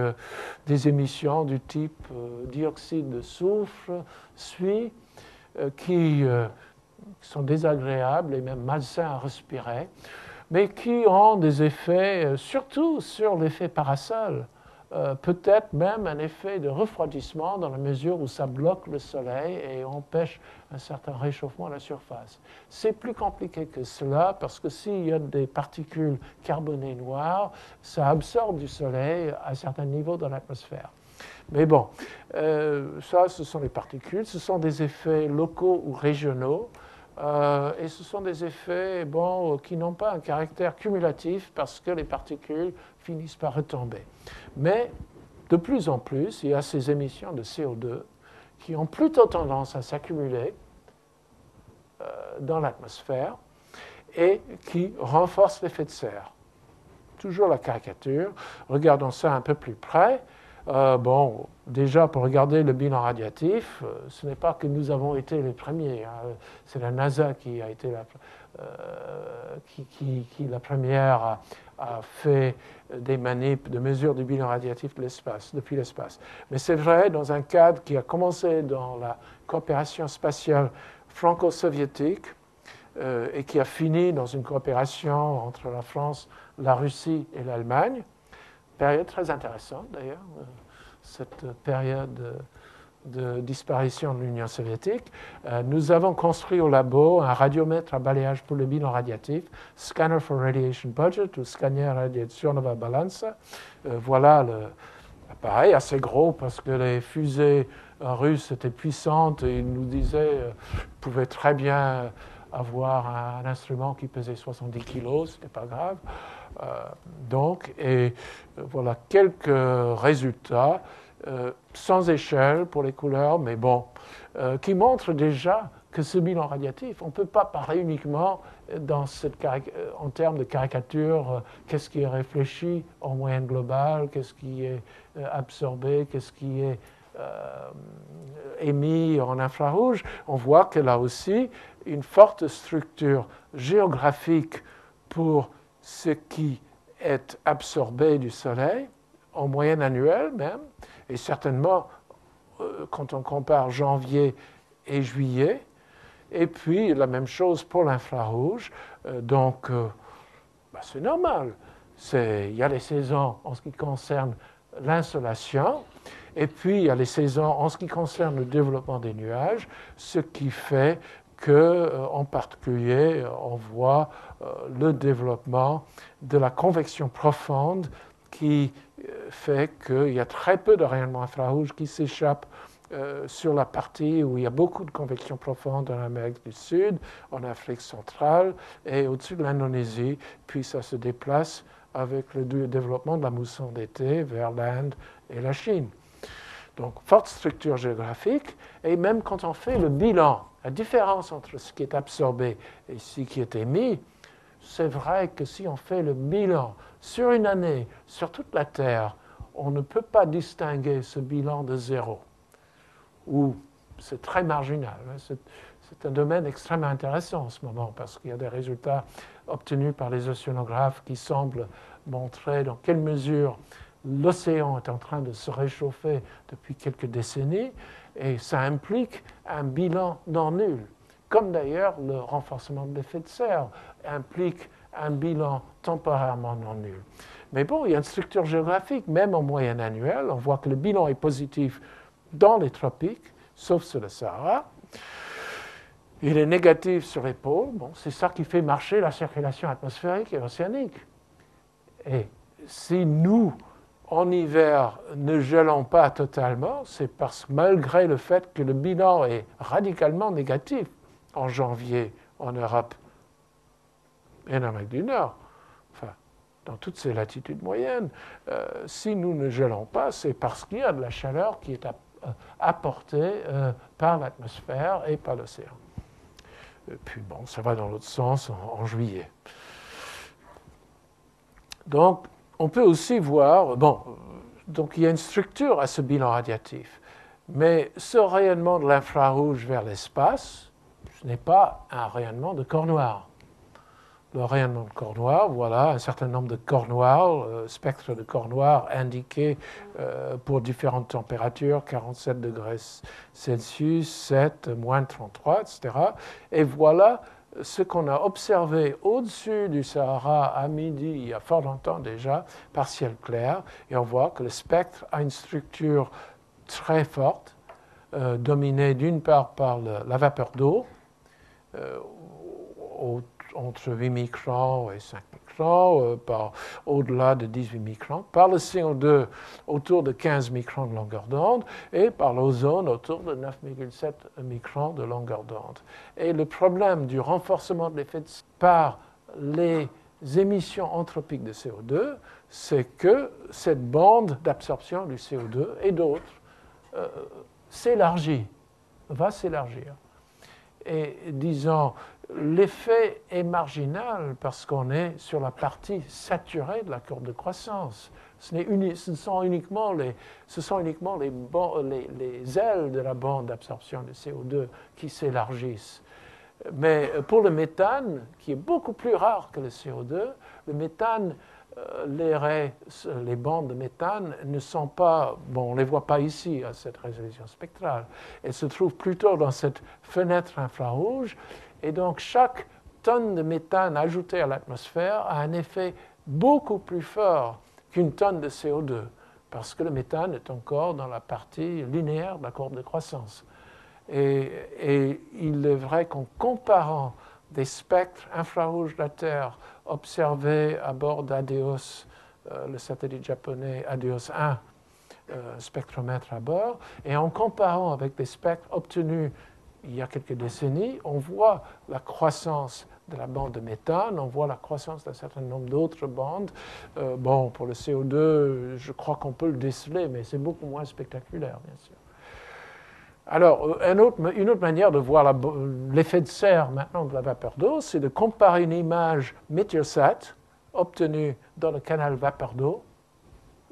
des émissions du type dioxyde de soufre, suie, qui sont désagréables et même malsains à respirer, mais qui ont des effets, surtout sur l'effet parasol, peut-être même un effet de refroidissement dans la mesure où ça bloque le soleil et empêche un certain réchauffement à la surface. C'est plus compliqué que cela parce que s'il y a des particules carbonées noires, ça absorbe du soleil à un certain niveau dans l'atmosphère. Mais bon, ça, ce sont les particules, ce sont des effets locaux ou régionaux. Et ce sont des effets qui n'ont pas un caractère cumulatif parce que les particules finissent par retomber. Mais de plus en plus, il y a ces émissions de CO2 qui ont plutôt tendance à s'accumuler dans l'atmosphère et qui renforcent l'effet de serre. Toujours la caricature. Regardons ça un peu plus près. Déjà, pour regarder le bilan radiatif, ce n'est pas que nous avons été les premiers. C'est la NASA qui a été la première a fait des manips de mesure du bilan radiatif de l'espace, depuis l'espace. Mais c'est vrai, dans un cadre qui a commencé dans la coopération spatiale franco-soviétique et qui a fini dans une coopération entre la France, la Russie et l'Allemagne. Période très intéressante d'ailleurs, cette période de disparition de l'Union soviétique. Nous avons construit au labo un radiomètre à balayage pour le bilan radiatif, Scanner for Radiation Budget ou Scanner Radiationova Balansa. Voilà l'appareil, assez gros parce que les fusées russes étaient puissantes et ils nous disaient qu'ils pouvaient très bien avoir un instrument qui pesait 70 kg, ce n'était pas grave. Voilà quelques résultats sans échelle pour les couleurs, mais qui montrent déjà que ce bilan radiatif, on ne peut pas parler uniquement en termes de caricature, qu'est-ce qui est réfléchi en moyenne globale, qu'est-ce qui est absorbé, qu'est-ce qui est émis en infrarouge, on voit qu'elle a aussi une forte structure géographique pour ce qui est absorbé du Soleil, en moyenne annuelle même, et certainement quand on compare janvier et juillet. Et puis la même chose pour l'infrarouge. Donc, c'est normal. Il y a les saisons en ce qui concerne l'insolation, et puis il y a les saisons en ce qui concerne le développement des nuages, ce qui fait qu'en particulier, on voit le développement de la convection profonde qui fait qu'il y a très peu de rayonnement infrarouge qui s'échappe sur la partie où il y a beaucoup de convection profonde en Amérique du Sud, en Afrique centrale et au-dessus de l'Indonésie, puis ça se déplace avec le développement de la mousson d'été vers l'Inde et la Chine. Donc, forte structure géographique, et même quand on fait le bilan, la différence entre ce qui est absorbé et ce qui est émis, c'est vrai que si on fait le bilan sur une année, sur toute la Terre, on ne peut pas distinguer ce bilan de zéro, ou c'est très marginal. C'est un domaine extrêmement intéressant en ce moment, parce qu'il y a des résultats obtenus par les océanographes qui semblent montrer dans quelle mesure l'océan est en train de se réchauffer depuis quelques décennies, et ça implique un bilan non nul. Comme d'ailleurs le renforcement de l'effet de serre implique un bilan temporairement non nul. Mais bon, il y a une structure géographique, même en moyenne annuelle. On voit que le bilan est positif dans les tropiques, sauf sur le Sahara. Il est négatif sur les pôles. Bon, c'est ça qui fait marcher la circulation atmosphérique et océanique. Et si nous, en hiver, ne gelons pas totalement, c'est parce que malgré le fait que le bilan est radicalement négatif en janvier en Europe et en Amérique du Nord, enfin, dans toutes ces latitudes moyennes, si nous ne gelons pas, c'est parce qu'il y a de la chaleur qui est apportée par l'atmosphère et par l'océan. Et puis bon, ça va dans l'autre sens en juillet. Donc, on peut aussi voir, donc il y a une structure à ce bilan radiatif, mais ce rayonnement de l'infrarouge vers l'espace, ce n'est pas un rayonnement de corps noir. Le rayonnement de corps noir, voilà un certain nombre de corps noirs, spectres de corps noirs indiqués pour différentes températures, 47 degrés Celsius, 7, moins 33, etc. Et voilà ce qu'on a observé au-dessus du Sahara à midi, il y a fort longtemps déjà, par ciel clair, et on voit que le spectre a une structure très forte, dominée d'une part par la vapeur d'eau, entre 8 microns et 5 microns, au-delà de 18 microns, par le CO2 autour de 15 microns de longueur d'onde et par l'ozone autour de 9,7 microns de longueur d'onde. Et le problème du renforcement de l'effet de serre par les émissions anthropiques de CO2, c'est que cette bande d'absorption du CO2 et d'autres va s'élargir. Et disons, l'effet est marginal parce qu'on est sur la partie saturée de la courbe de croissance. Ce sont uniquement les ailes de la bande d'absorption de CO2 qui s'élargissent. Mais pour le méthane, qui est beaucoup plus rare que le CO2, le méthane, les bandes de méthane ne sont pas, on ne les voit pas ici à cette résolution spectrale. Elles se trouvent plutôt dans cette fenêtre infrarouge. Et donc, chaque tonne de méthane ajoutée à l'atmosphère a un effet beaucoup plus fort qu'une tonne de CO2, parce que le méthane est encore dans la partie linéaire de la courbe de croissance. Et il est vrai qu'en comparant des spectres infrarouges de la Terre observés à bord d'Adeos, le satellite japonais Adeos 1, spectromètre à bord, et en comparant avec des spectres obtenus il y a quelques décennies, on voit la croissance de la bande de méthane, on voit la croissance d'un certain nombre d'autres bandes. Pour le CO2, je crois qu'on peut le déceler, mais c'est beaucoup moins spectaculaire, bien sûr. Alors, une autre manière de voir l'effet de serre maintenant de la vapeur d'eau, c'est de comparer une image Meteosat obtenue dans le canal vapeur d'eau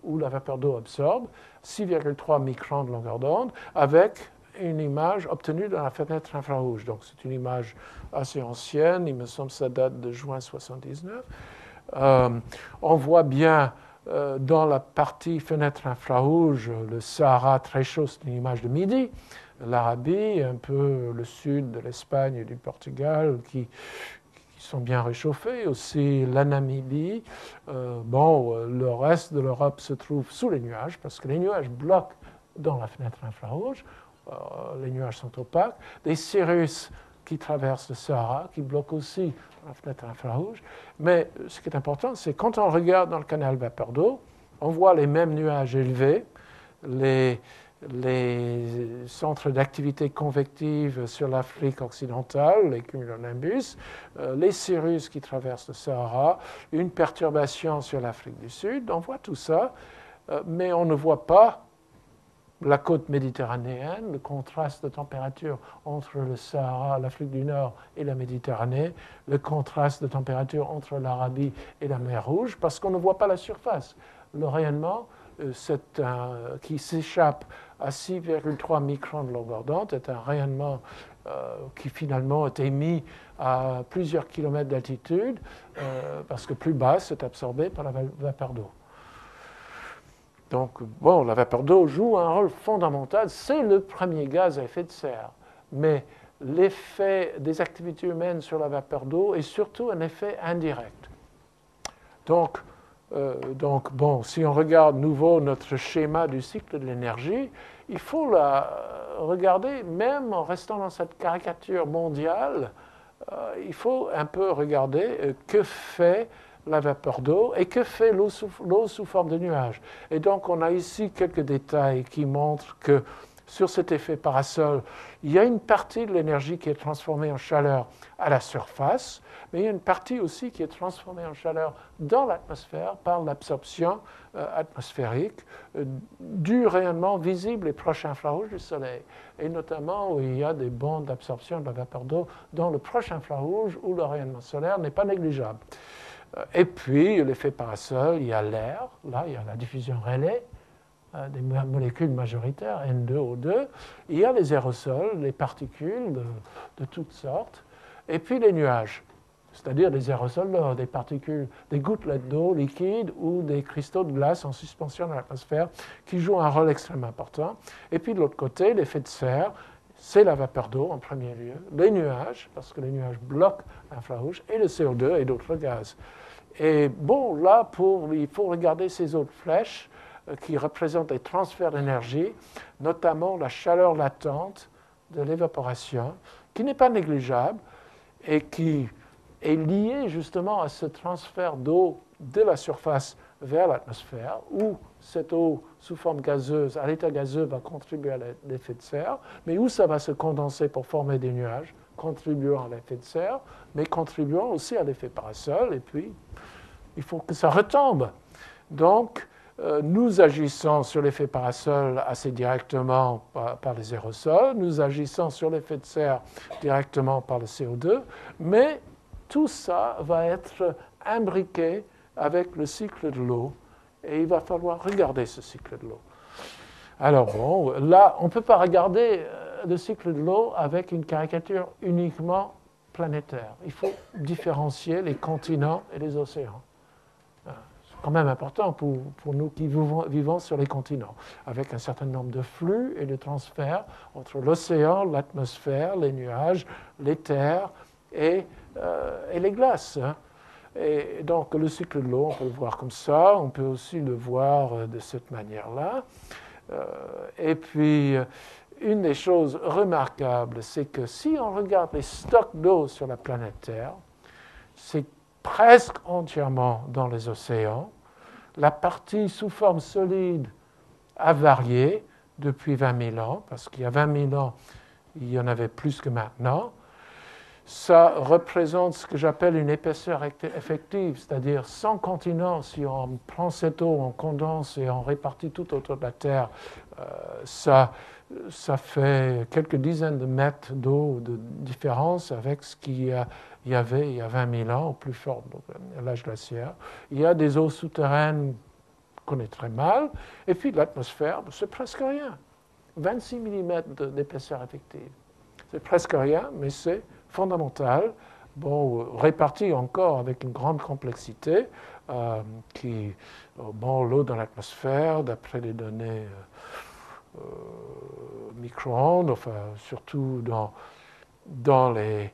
où la vapeur d'eau absorbe, 6,3 microns de longueur d'onde, avec une image obtenue dans la fenêtre infrarouge. Donc c'est une image assez ancienne, il me semble que ça date de juin 1979. On voit bien dans la partie fenêtre infrarouge le Sahara très chaud, c'est une image de midi, l'Arabie, un peu le sud de l'Espagne et du Portugal qui sont bien réchauffés, aussi la Namibie. Le reste de l'Europe se trouve sous les nuages parce que les nuages bloquent dans la fenêtre infrarouge, les nuages sont opaques. Des cirrus qui traversent le Sahara, qui bloquent aussi la fenêtre infrarouge. Mais ce qui est important, c'est quand on regarde dans le canal vapeur d'eau, on voit les mêmes nuages élevés, les centres d'activité convective sur l'Afrique occidentale, les cumulonimbus, les cirrus qui traversent le Sahara, une perturbation sur l'Afrique du Sud. On voit tout ça, mais on ne voit pas la côte méditerranéenne, le contraste de température entre le Sahara, l'Afrique du Nord et la Méditerranée, le contraste de température entre l'Arabie et la mer Rouge, parce qu'on ne voit pas la surface. Le rayonnement qui s'échappe à 6,3 microns de longueur d'onde est un rayonnement qui finalement est émis à plusieurs kilomètres d'altitude, parce que plus bas, c'est absorbé par la vapeur d'eau. Donc, la vapeur d'eau joue un rôle fondamental. C'est le premier gaz à effet de serre. Mais l'effet des activités humaines sur la vapeur d'eau est surtout un effet indirect. Donc, si on regarde nouveau notre schéma du cycle de l'énergie, il faut la regarder, même en restant dans cette caricature mondiale, il faut un peu regarder que fait la vapeur d'eau et que fait l'eau sous forme de nuages. Et donc, on a ici quelques détails qui montrent que sur cet effet parasol, il y a une partie de l'énergie qui est transformée en chaleur à la surface, mais il y a une partie aussi qui est transformée en chaleur dans l'atmosphère par l'absorption atmosphérique du rayonnement visible et proche infrarouge du Soleil. Et notamment où il y a des bandes d'absorption de la vapeur d'eau dans le proche infrarouge où le rayonnement solaire n'est pas négligeable. Et puis, l'effet parasol, il y a l'air, là, il y a la diffusion relais des molécules majoritaires, N2O2. Il y a les aérosols, les particules de toutes sortes. Et puis les nuages, c'est-à-dire des aérosols, des particules, des gouttelettes d'eau liquide ou des cristaux de glace en suspension dans l'atmosphère qui jouent un rôle extrêmement important. Et puis de l'autre côté, l'effet de serre, c'est la vapeur d'eau en premier lieu, les nuages, parce que les nuages bloquent l'infrarouge, et le CO2 et d'autres gaz. Et là, il faut regarder ces autres flèches qui représentent les transferts d'énergie, notamment la chaleur latente de l'évaporation, qui n'est pas négligeable et qui est liée justement à ce transfert d'eau de la surface vers l'atmosphère, où cette eau sous forme gazeuse, à l'état gazeux, va contribuer à l'effet de serre, mais où ça va se condenser pour former des nuages, contribuant à l'effet de serre, mais contribuant aussi à l'effet parasol, et puis il faut que ça retombe. Donc, nous agissons sur l'effet parasol assez directement par les aérosols, nous agissons sur l'effet de serre directement par le CO2, mais tout ça va être imbriqué avec le cycle de l'eau, et il va falloir regarder ce cycle de l'eau. Alors, là, on ne peut pas regarder le cycle de l'eau avec une caricature uniquement planétaire. Il faut différencier les continents et les océans. C'est quand même important pour nous qui vivons sur les continents, avec un certain nombre de flux et de transferts entre l'océan, l'atmosphère, les nuages, les terres et les glaces. Et donc, le cycle de l'eau, on peut le voir comme ça, on peut aussi le voir de cette manière-là. Et puis, une des choses remarquables, c'est que si on regarde les stocks d'eau sur la planète Terre, c'est presque entièrement dans les océans. La partie sous forme solide a varié depuis 20 000 ans, parce qu'il y a 20 000 ans, il y en avait plus que maintenant. Ça représente ce que j'appelle une épaisseur effective, c'est-à-dire 100 continents. Si on prend cette eau, on condense et on répartit tout autour de la Terre, ça fait quelques dizaines de mètres d'eau de différence avec ce qu'il y avait il y a 20 000 ans, au plus fort, donc, à l'âge glaciaire. Il y a des eaux souterraines connaît très mal. Et puis l'atmosphère, c'est presque rien. 26 mm d'épaisseur effective. C'est presque rien, mais c'est fondamental. Bon, réparti encore avec une grande complexité, l'eau dans l'atmosphère, d'après les données micro-ondes, enfin, surtout dans les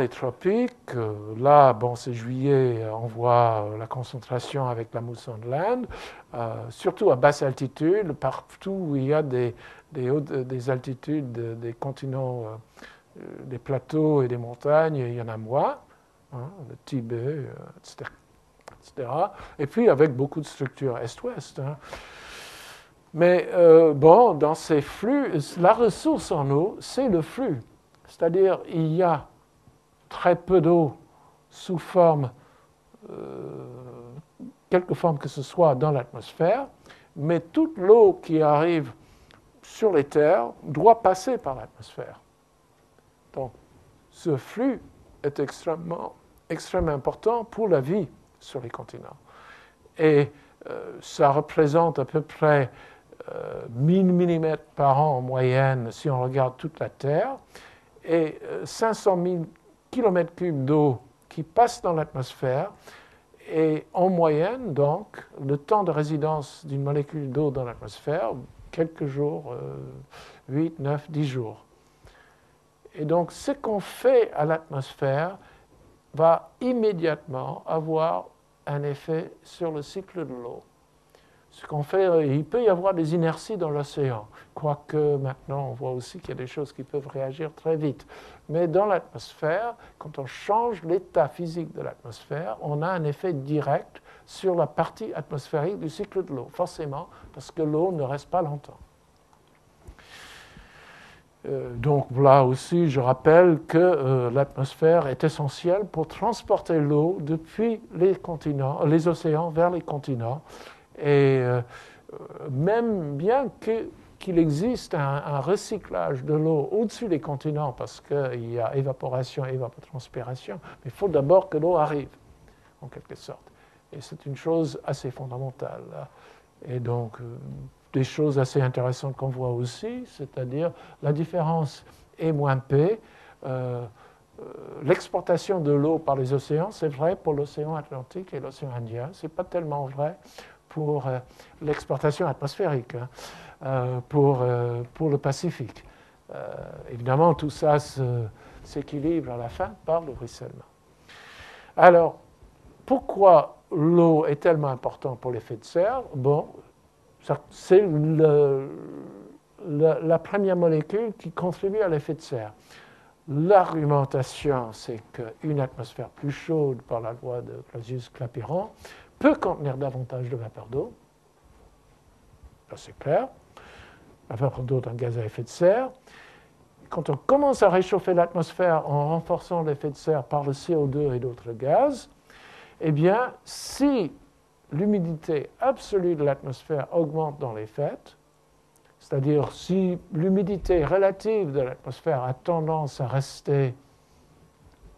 tropiques. Là, bon, c'est juillet, on voit la concentration avec la mousson de l'Inde, surtout à basse altitude, partout où il y a des altitudes, des continents, des plateaux et des montagnes, il y en a moins, hein, le Tibet, etc., etc. Et puis avec beaucoup de structures est-ouest. Hein. Mais bon, dans ces flux, la ressource en eau, c'est le flux. C'est-à-dire, il y a très peu d'eau sous forme, quelque forme que ce soit dans l'atmosphère, mais toute l'eau qui arrive sur les terres doit passer par l'atmosphère. Donc, ce flux est extrêmement important pour la vie sur les continents. Et ça représente à peu près 1000 mm par an en moyenne si on regarde toute la Terre, et 500 000 km3 d'eau qui passe dans l'atmosphère. Et en moyenne, donc, le temps de résidence d'une molécule d'eau dans l'atmosphère, quelques jours, 8, 9, 10 jours. Et donc, ce qu'on fait à l'atmosphère va immédiatement avoir un effet sur le cycle de l'eau. Ce qu'on fait, il peut y avoir des inerties dans l'océan, quoique maintenant on voit aussi qu'il y a des choses qui peuvent réagir très vite. Mais dans l'atmosphère, quand on change l'état physique de l'atmosphère, on a un effet direct sur la partie atmosphérique du cycle de l'eau, forcément, parce que l'eau ne reste pas longtemps. Donc là aussi, je rappelle que l'atmosphère est essentielle pour transporter l'eau depuis les océans vers les continents. Et même bien qu'il existe un recyclage de l'eau au-dessus des continents, parce qu'il y a évaporation et évapotranspiration, mais il faut d'abord que l'eau arrive, en quelque sorte. Et c'est une chose assez fondamentale. Et donc, des choses assez intéressantes qu'on voit aussi, c'est-à-dire la différence E moins P. L'exportation de l'eau par les océans, c'est vrai pour l'océan Atlantique et l'océan Indien. Ce n'est pas tellement vrai pour l'exportation atmosphérique, hein, pour le Pacifique. Évidemment, tout ça s'équilibre à la fin par le ruissellement. Alors, pourquoi l'eau est tellement importante pour l'effet de serre? Bon, c'est la première molécule qui contribue à l'effet de serre. L'argumentation, c'est qu'une atmosphère plus chaude, par la loi de Clausius-Clapeyron, peut contenir davantage de vapeur d'eau. Ça, c'est clair. La vapeur d'eau est un gaz à effet de serre. Quand on commence à réchauffer l'atmosphère en renforçant l'effet de serre par le CO2 et d'autres gaz, eh bien, si l'humidité absolue de l'atmosphère augmente dans les faits, c'est-à-dire si l'humidité relative de l'atmosphère a tendance à rester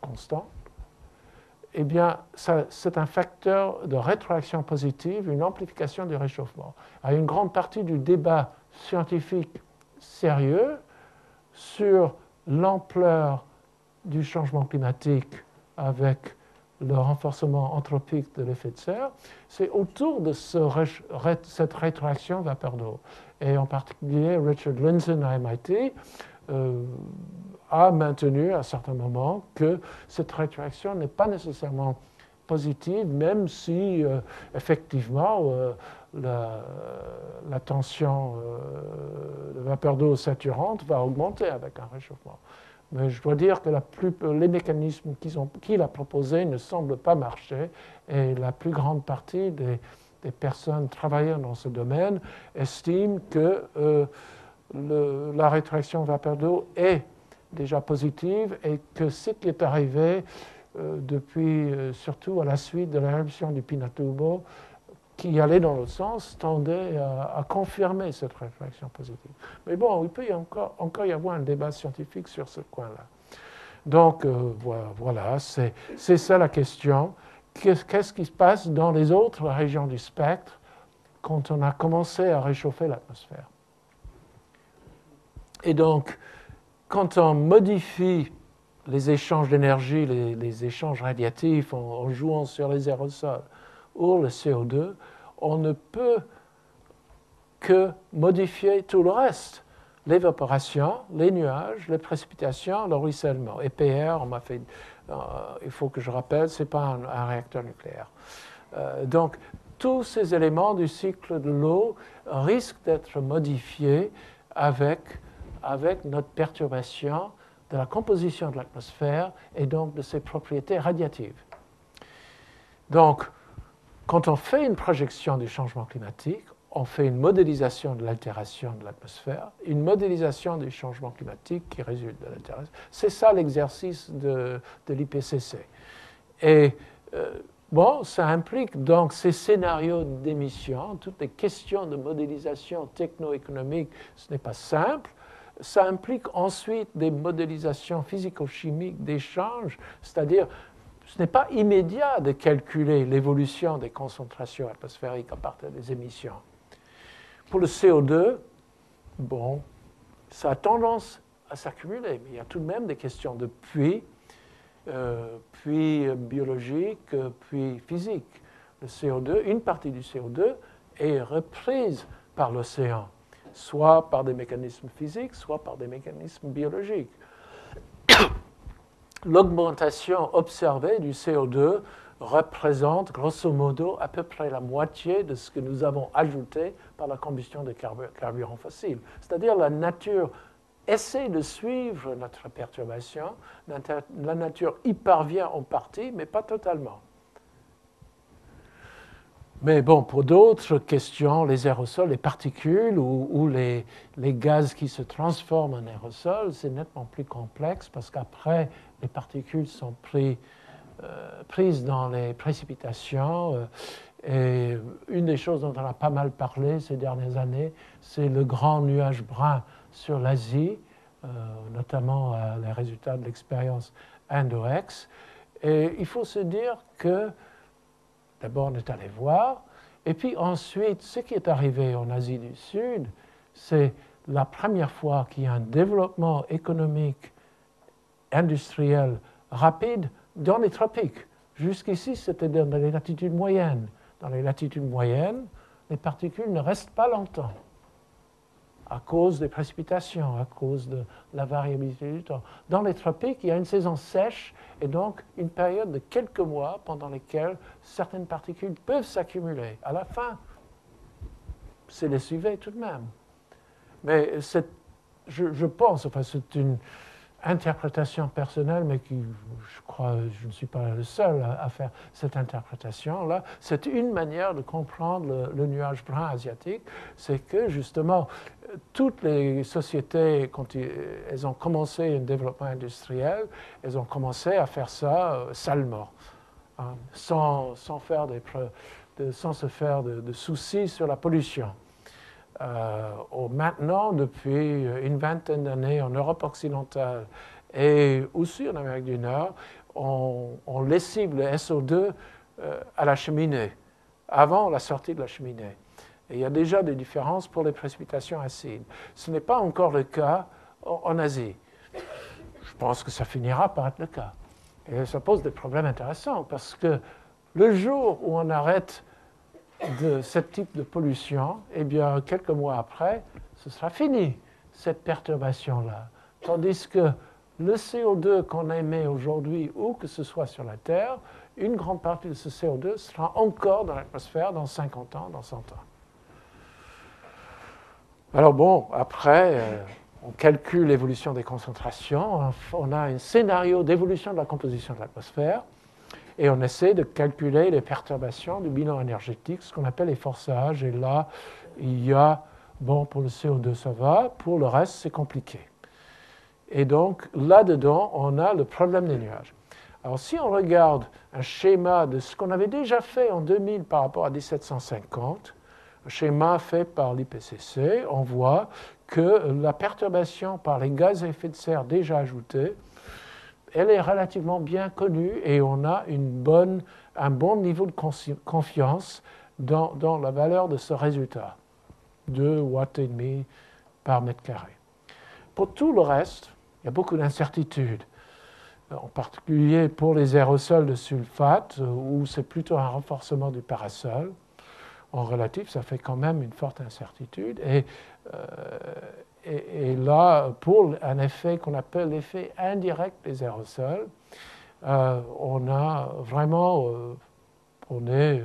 constante, eh bien, c'est un facteur de rétroaction positive, une amplification du réchauffement. Il y a une grande partie du débat scientifique sérieux sur l'ampleur du changement climatique avec le renforcement anthropique de l'effet de serre, c'est autour de cette rétroaction vapeur d'eau. Et en particulier, Richard Lindzen à MIT a maintenu à certains moments que cette rétroaction n'est pas nécessairement positive, même si effectivement la tension de vapeur d'eau saturante va augmenter avec un réchauffement. Mais je dois dire que les mécanismes qu'il a proposés ne semblent pas marcher, et la plus grande partie des personnes travaillant dans ce domaine estiment que la rétroaction vapeur d'eau est déjà positive, et que ce qui est arrivé depuis, surtout à la suite de l'éruption du Pinatubo, qui allait dans l'autre sens, tendait à confirmer cette rétroaction positive. Mais bon, il peut encore y avoir un débat scientifique sur ce point-là. Donc voilà, c'est ça la question. qu'est-ce qui se passe dans les autres régions du spectre quand on a commencé à réchauffer l'atmosphère. Et donc, quand on modifie les échanges d'énergie, les échanges radiatifs en jouant sur les aérosols ou le CO2, on ne peut que modifier tout le reste. L'évaporation, les nuages, les précipitations, le ruissellement. Et PR, il faut que je rappelle, ce n'est pas un réacteur nucléaire. Donc, tous ces éléments du cycle de l'eau risquent d'être modifiés avec notre perturbation de la composition de l'atmosphère et donc de ses propriétés radiatives. Donc, quand on fait une projection du changement climatique, on fait une modélisation de l'altération de l'atmosphère, une modélisation du changement climatique qui résulte de l'altération. C'est ça l'exercice de l'IPCC. Et bon, ça implique donc ces scénarios d'émission, toutes les questions de modélisation techno-économique, ce n'est pas simple. Ça implique ensuite des modélisations physico-chimiques d'échange, c'est-à-dire ce n'est pas immédiat de calculer l'évolution des concentrations atmosphériques à partir des émissions. Pour le CO2, bon, ça a tendance à s'accumuler, mais il y a tout de même des questions de puits biologiques, puits physiques. Le CO2, une partie du CO2 est reprise par l'océan, soit par des mécanismes physiques, soit par des mécanismes biologiques. L'augmentation observée du CO2 représente grosso modo à peu près la moitié de ce que nous avons ajouté par la combustion de carburants fossiles. C'est-à-dire la nature essaie de suivre notre perturbation, la nature y parvient en partie, mais pas totalement. Mais bon, pour d'autres questions, les aérosols, les particules ou les gaz qui se transforment en aérosols, c'est nettement plus complexe parce qu'après, les particules sont prises dans les précipitations. Et une des choses dont on a pas mal parlé ces dernières années, c'est le grand nuage brun sur l'Asie, notamment les résultats de l'expérience Indo-X. Et il faut se dire que d'abord, on est allé voir. Et puis ensuite, ce qui est arrivé en Asie du Sud, c'est la première fois qu'il y a un développement économique, industriel, rapide dans les tropiques. Jusqu'ici, c'était dans les latitudes moyennes. Dans les latitudes moyennes, les particules ne restent pas longtemps à cause des précipitations, à cause de la variabilité du temps. Dans les tropiques, il y a une saison sèche et donc une période de quelques mois pendant lesquelles certaines particules peuvent s'accumuler. À la fin, c'est les suivez tout de même. Mais je pense, enfin c'est une interprétation personnelle, mais qui, je crois, je ne suis pas le seul à faire cette interprétation-là. C'est une manière de comprendre le nuage brun asiatique, c'est que justement, toutes les sociétés, quand elles ont commencé un développement industriel, elles ont commencé à faire ça salement, hein, sans se faire de soucis sur la pollution. Maintenant, depuis une vingtaine d'années, en Europe occidentale et aussi en Amérique du Nord, on lessive le SO2 à la cheminée, avant la sortie de la cheminée. Et il y a déjà des différences pour les précipitations acides. Ce n'est pas encore le cas en Asie. Je pense que ça finira par être le cas. Et ça pose des problèmes intéressants, parce que le jour où on arrête de ce type de pollution, eh bien, quelques mois après, ce sera fini, cette perturbation-là. Tandis que le CO2 qu'on émet aujourd'hui, où que ce soit sur la Terre, une grande partie de ce CO2 sera encore dans l'atmosphère dans 50 ans, dans 100 ans. Alors bon, après, on calcule l'évolution des concentrations, on a un scénario d'évolution de la composition de l'atmosphère, et on essaie de calculer les perturbations du bilan énergétique, ce qu'on appelle les forçages. Et là, il y a, bon, pour le CO2, ça va, pour le reste, c'est compliqué. Et donc, là-dedans, on a le problème des nuages. Alors, si on regarde un schéma de ce qu'on avait déjà fait en 2000 par rapport à 1750, un schéma fait par l'IPCC, on voit que la perturbation par les gaz à effet de serre déjà ajoutés, elle est relativement bien connue et on a une bonne un bon niveau de confiance dans la valeur de ce résultat, 2 watts et demi par mètre carré. Pour tout le reste, il y a beaucoup d'incertitudes, en particulier pour les aérosols de sulfate, où c'est plutôt un renforcement du parasol. En relatif, ça fait quand même une forte incertitude. Et là, pour un effet qu'on appelle l'effet indirect des aérosols, on a vraiment, on est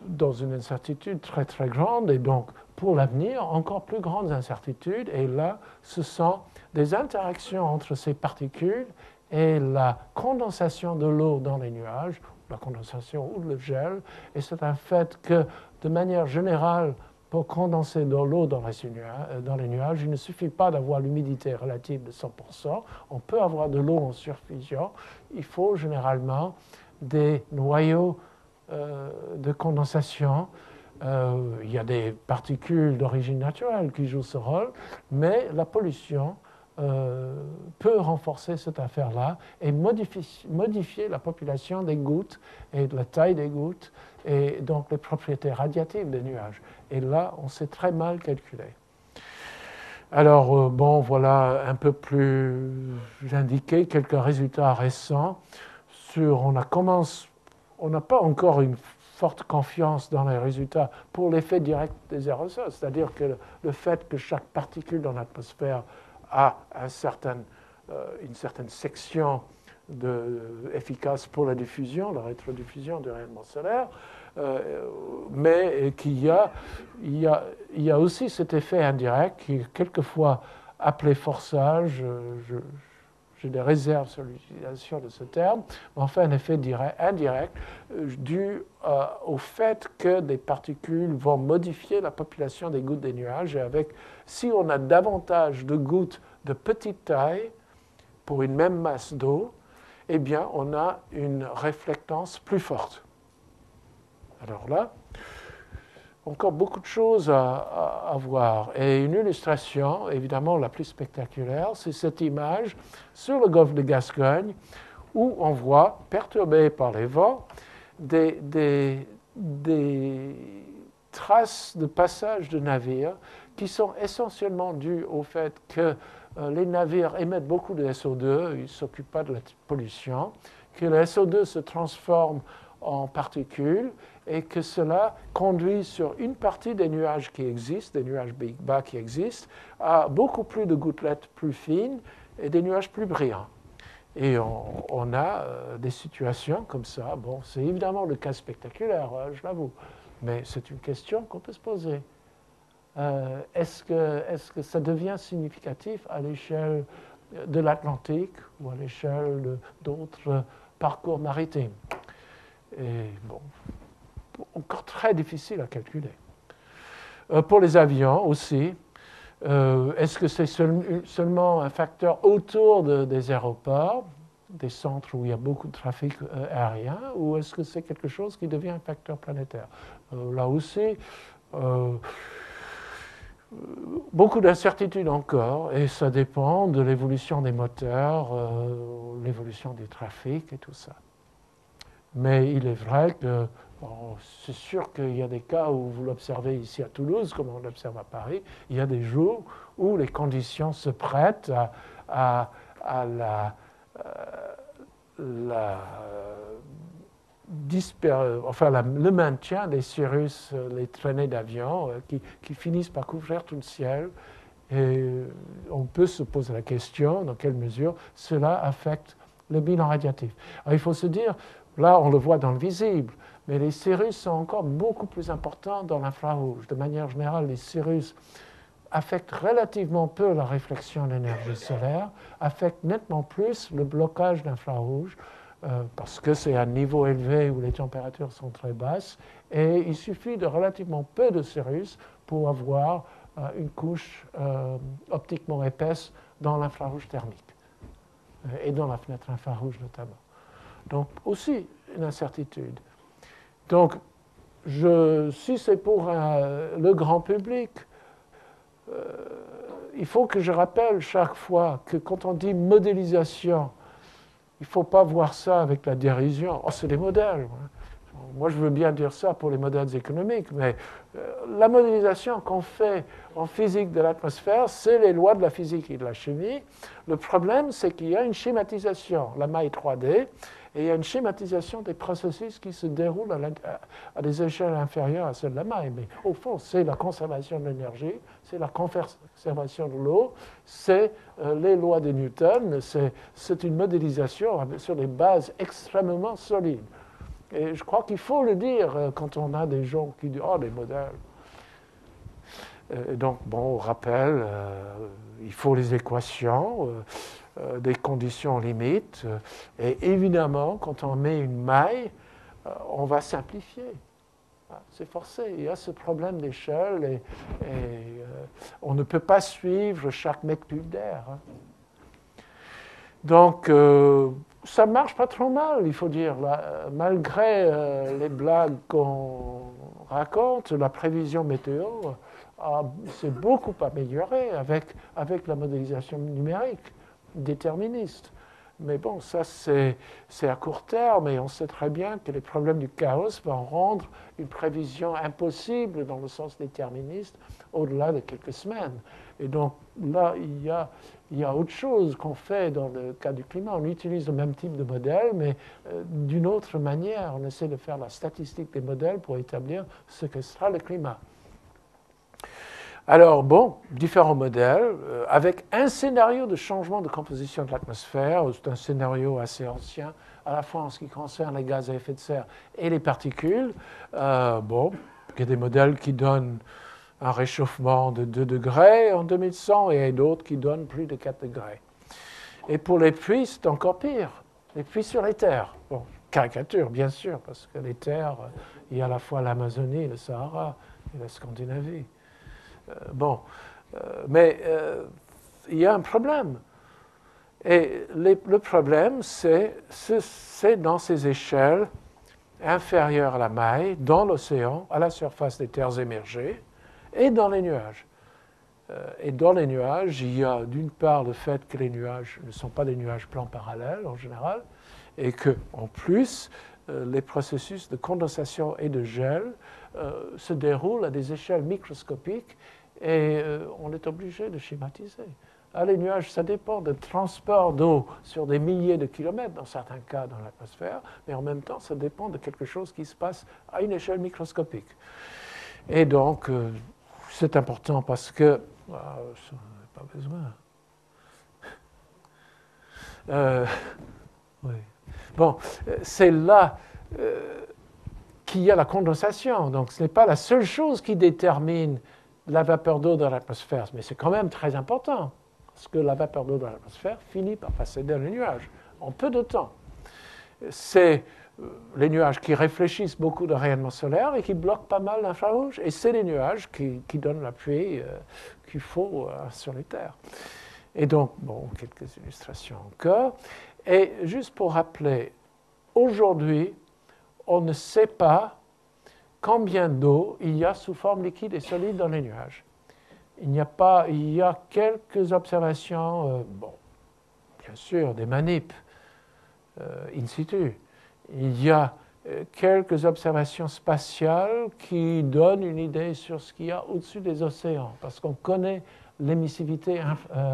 dans une incertitude très très grande, et donc pour l'avenir, encore plus grandes incertitudes. Et là, ce sont des interactions entre ces particules et la condensation de l'eau dans les nuages, la condensation ou le gel. Et c'est un fait que, de manière générale, pour condenser de l'eau dans les nuages, il ne suffit pas d'avoir l'humidité relative de 100%. On peut avoir de l'eau en surfusion. Il faut généralement des noyaux de condensation. Il y a des particules d'origine naturelle qui jouent ce rôle, mais la pollution peut renforcer cette affaire-là et modifier la population des gouttes et de la taille des gouttes et donc les propriétés radiatives des nuages. Et là, on s'est très mal calculé. Alors, bon, voilà un peu plus indiqué quelques résultats récents sur, on n'a pas encore une forte confiance dans les résultats pour l'effet direct des aérosols, c'est-à-dire que le fait que chaque particule dans l'atmosphère a une certaine section efficace pour la diffusion, la rétrodiffusion du rayonnement solaire, mais qu'il y a aussi cet effet indirect qui est quelquefois appelé forçage. J'ai des réserves sur l'utilisation de ce terme, mais enfin un effet indirect dû au fait que des particules vont modifier la population des gouttes des nuages. Et si on a davantage de gouttes de petite taille pour une même masse d'eau, eh bien on a une réflectance plus forte. Alors là, encore beaucoup de choses à voir. Et une illustration, évidemment la plus spectaculaire, c'est cette image sur le golfe de Gascogne où on voit, perturbé par les vents, des traces de passage de navires qui sont essentiellement dues au fait que les navires émettent beaucoup de SO2, ils ne s'occupent pas de la pollution, que le SO2 se transforme en particules et que cela conduit sur une partie des nuages qui existent, des nuages bas qui existent, à beaucoup plus de gouttelettes plus fines et des nuages plus brillants. Et on a des situations comme ça. Bon, c'est évidemment le cas spectaculaire, je l'avoue, mais c'est une question qu'on peut se poser. Est-ce que ça devient significatif à l'échelle de l'Atlantique ou à l'échelle d'autres parcours maritimes? Et bon, encore très difficile à calculer. Pour les avions aussi, est-ce que c'est seulement un facteur autour des aéroports, des centres où il y a beaucoup de trafic aérien, ou est-ce que c'est quelque chose qui devient un facteur planétaire? Là aussi, beaucoup d'incertitudes encore, et ça dépend de l'évolution des moteurs, l'évolution du trafic et tout ça. Mais il est vrai que c'est sûr qu'il y a des cas où vous l'observez ici à Toulouse, comme on l'observe à Paris. Il y a des jours où les conditions se prêtent le maintien des cirrus, les traînées d'avions qui finissent par couvrir tout le ciel. Et on peut se poser la question dans quelle mesure cela affecte le bilan radiatif. Alors, il faut se dire, là on le voit dans le visible, mais les cirrus sont encore beaucoup plus importants dans l'infrarouge. De manière générale, les cirrus affectent relativement peu la réflexion de l'énergie solaire, affectent nettement plus le blocage d'infrarouge, parce que c'est un niveau élevé où les températures sont très basses, et il suffit de relativement peu de cirrus pour avoir une couche optiquement épaisse dans l'infrarouge thermique, et dans la fenêtre infrarouge notamment. Donc aussi une incertitude. Donc, si c'est pour le grand public, il faut que je rappelle chaque fois que quand on dit modélisation, il ne faut pas voir ça avec la dérision. Oh, c'est des modèles. Moi, je veux bien dire ça pour les modèles économiques, mais la modélisation qu'on fait en physique de l'atmosphère, c'est les lois de la physique et de la chimie. Le problème, c'est qu'il y a une schématisation, la maille 3D, et il y a une schématisation des processus qui se déroulent à des échelles inférieures à celles de la maille. Mais au fond, c'est la conservation de l'énergie, c'est la conservation de l'eau, c'est les lois de Newton, c'est une modélisation sur des bases extrêmement solides. Et je crois qu'il faut le dire quand on a des gens qui disent « Oh, des modèles ». Donc, bon, on rappelle, il faut les équations, des conditions limites. Et évidemment, quand on met une maille, on va simplifier. C'est forcé. Il y a ce problème d'échelle et on ne peut pas suivre chaque mètre cube d'air. Donc, ça ne marche pas trop mal, il faut dire. Malgré les blagues qu'on raconte, la prévision météo s'est beaucoup améliorée avec la modélisation numérique déterministe. Mais bon, ça c'est à court terme et on sait très bien que les problèmes du chaos vont rendre une prévision impossible dans le sens déterministe au-delà de quelques semaines. Et donc là, il y a autre chose qu'on fait dans le cas du climat. On utilise le même type de modèle, mais d'une autre manière. On essaie de faire la statistique des modèles pour établir ce que sera le climat. Alors, bon, différents modèles, avec un scénario de changement de composition de l'atmosphère. C'est un scénario assez ancien, à la fois en ce qui concerne les gaz à effet de serre et les particules. Bon, il y a des modèles qui donnent un réchauffement de 2 degrés en 2100 et d'autres qui donnent plus de 4 degrés. Et pour les pluies, c'est encore pire. Les pluies sur les terres. Bon, caricature, bien sûr, parce que les terres, il y a à la fois l'Amazonie, le Sahara et la Scandinavie. Mais il y a un problème. Et le problème, c'est dans ces échelles inférieures à la maille, dans l'océan, à la surface des terres émergées, et dans les nuages. Et dans les nuages, il y a d'une part le fait que les nuages ne sont pas des nuages blancs parallèles en général, et qu'en plus, les processus de condensation et de gel se déroulent à des échelles microscopiques et on est obligé de schématiser. Les nuages, ça dépend de transport d'eau sur des milliers de kilomètres, dans certains cas dans l'atmosphère, mais en même temps, ça dépend de quelque chose qui se passe à une échelle microscopique. Et donc, c'est important parce que... ça n'a pas besoin. Oui. Bon, c'est là qu'il y a la condensation. Donc, ce n'est pas la seule chose qui détermine la vapeur d'eau dans l'atmosphère, mais c'est quand même très important, parce que la vapeur d'eau dans l'atmosphère finit par passer dans les nuages en peu de temps. C'est les nuages qui réfléchissent beaucoup de rayonnement solaire et qui bloquent pas mal l'infrarouge, et c'est les nuages qui donnent la pluie qu'il faut sur les terres. Et donc, bon, quelques illustrations encore. Et juste pour rappeler, aujourd'hui, on ne sait pas combien d'eau il y a sous forme liquide et solide dans les nuages. Il y a quelques observations, bon, bien sûr, des manips in situ. Il y a quelques observations spatiales qui donnent une idée sur ce qu'il y a au-dessus des océans, parce qu'on connaît l'émissivité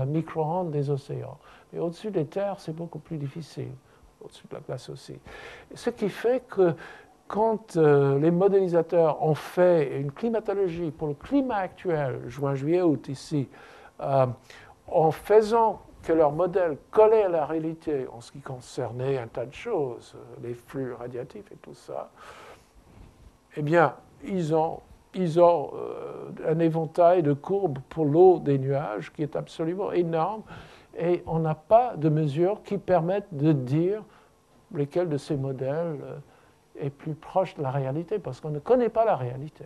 micro-ondes des océans. Mais au-dessus des terres, c'est beaucoup plus difficile, au-dessus de la glace aussi. Ce qui fait que quand les modélisateurs ont fait une climatologie pour le climat actuel, juin, juillet, août ici, en faisant que leur modèle collait à la réalité en ce qui concernait un tas de choses, les flux radiatifs et tout ça, eh bien, ils ont un éventail de courbes pour l'eau des nuages qui est absolument énorme et on n'a pas de mesures qui permettent de dire lesquels de ces modèles est plus proche de la réalité, parce qu'on ne connaît pas la réalité.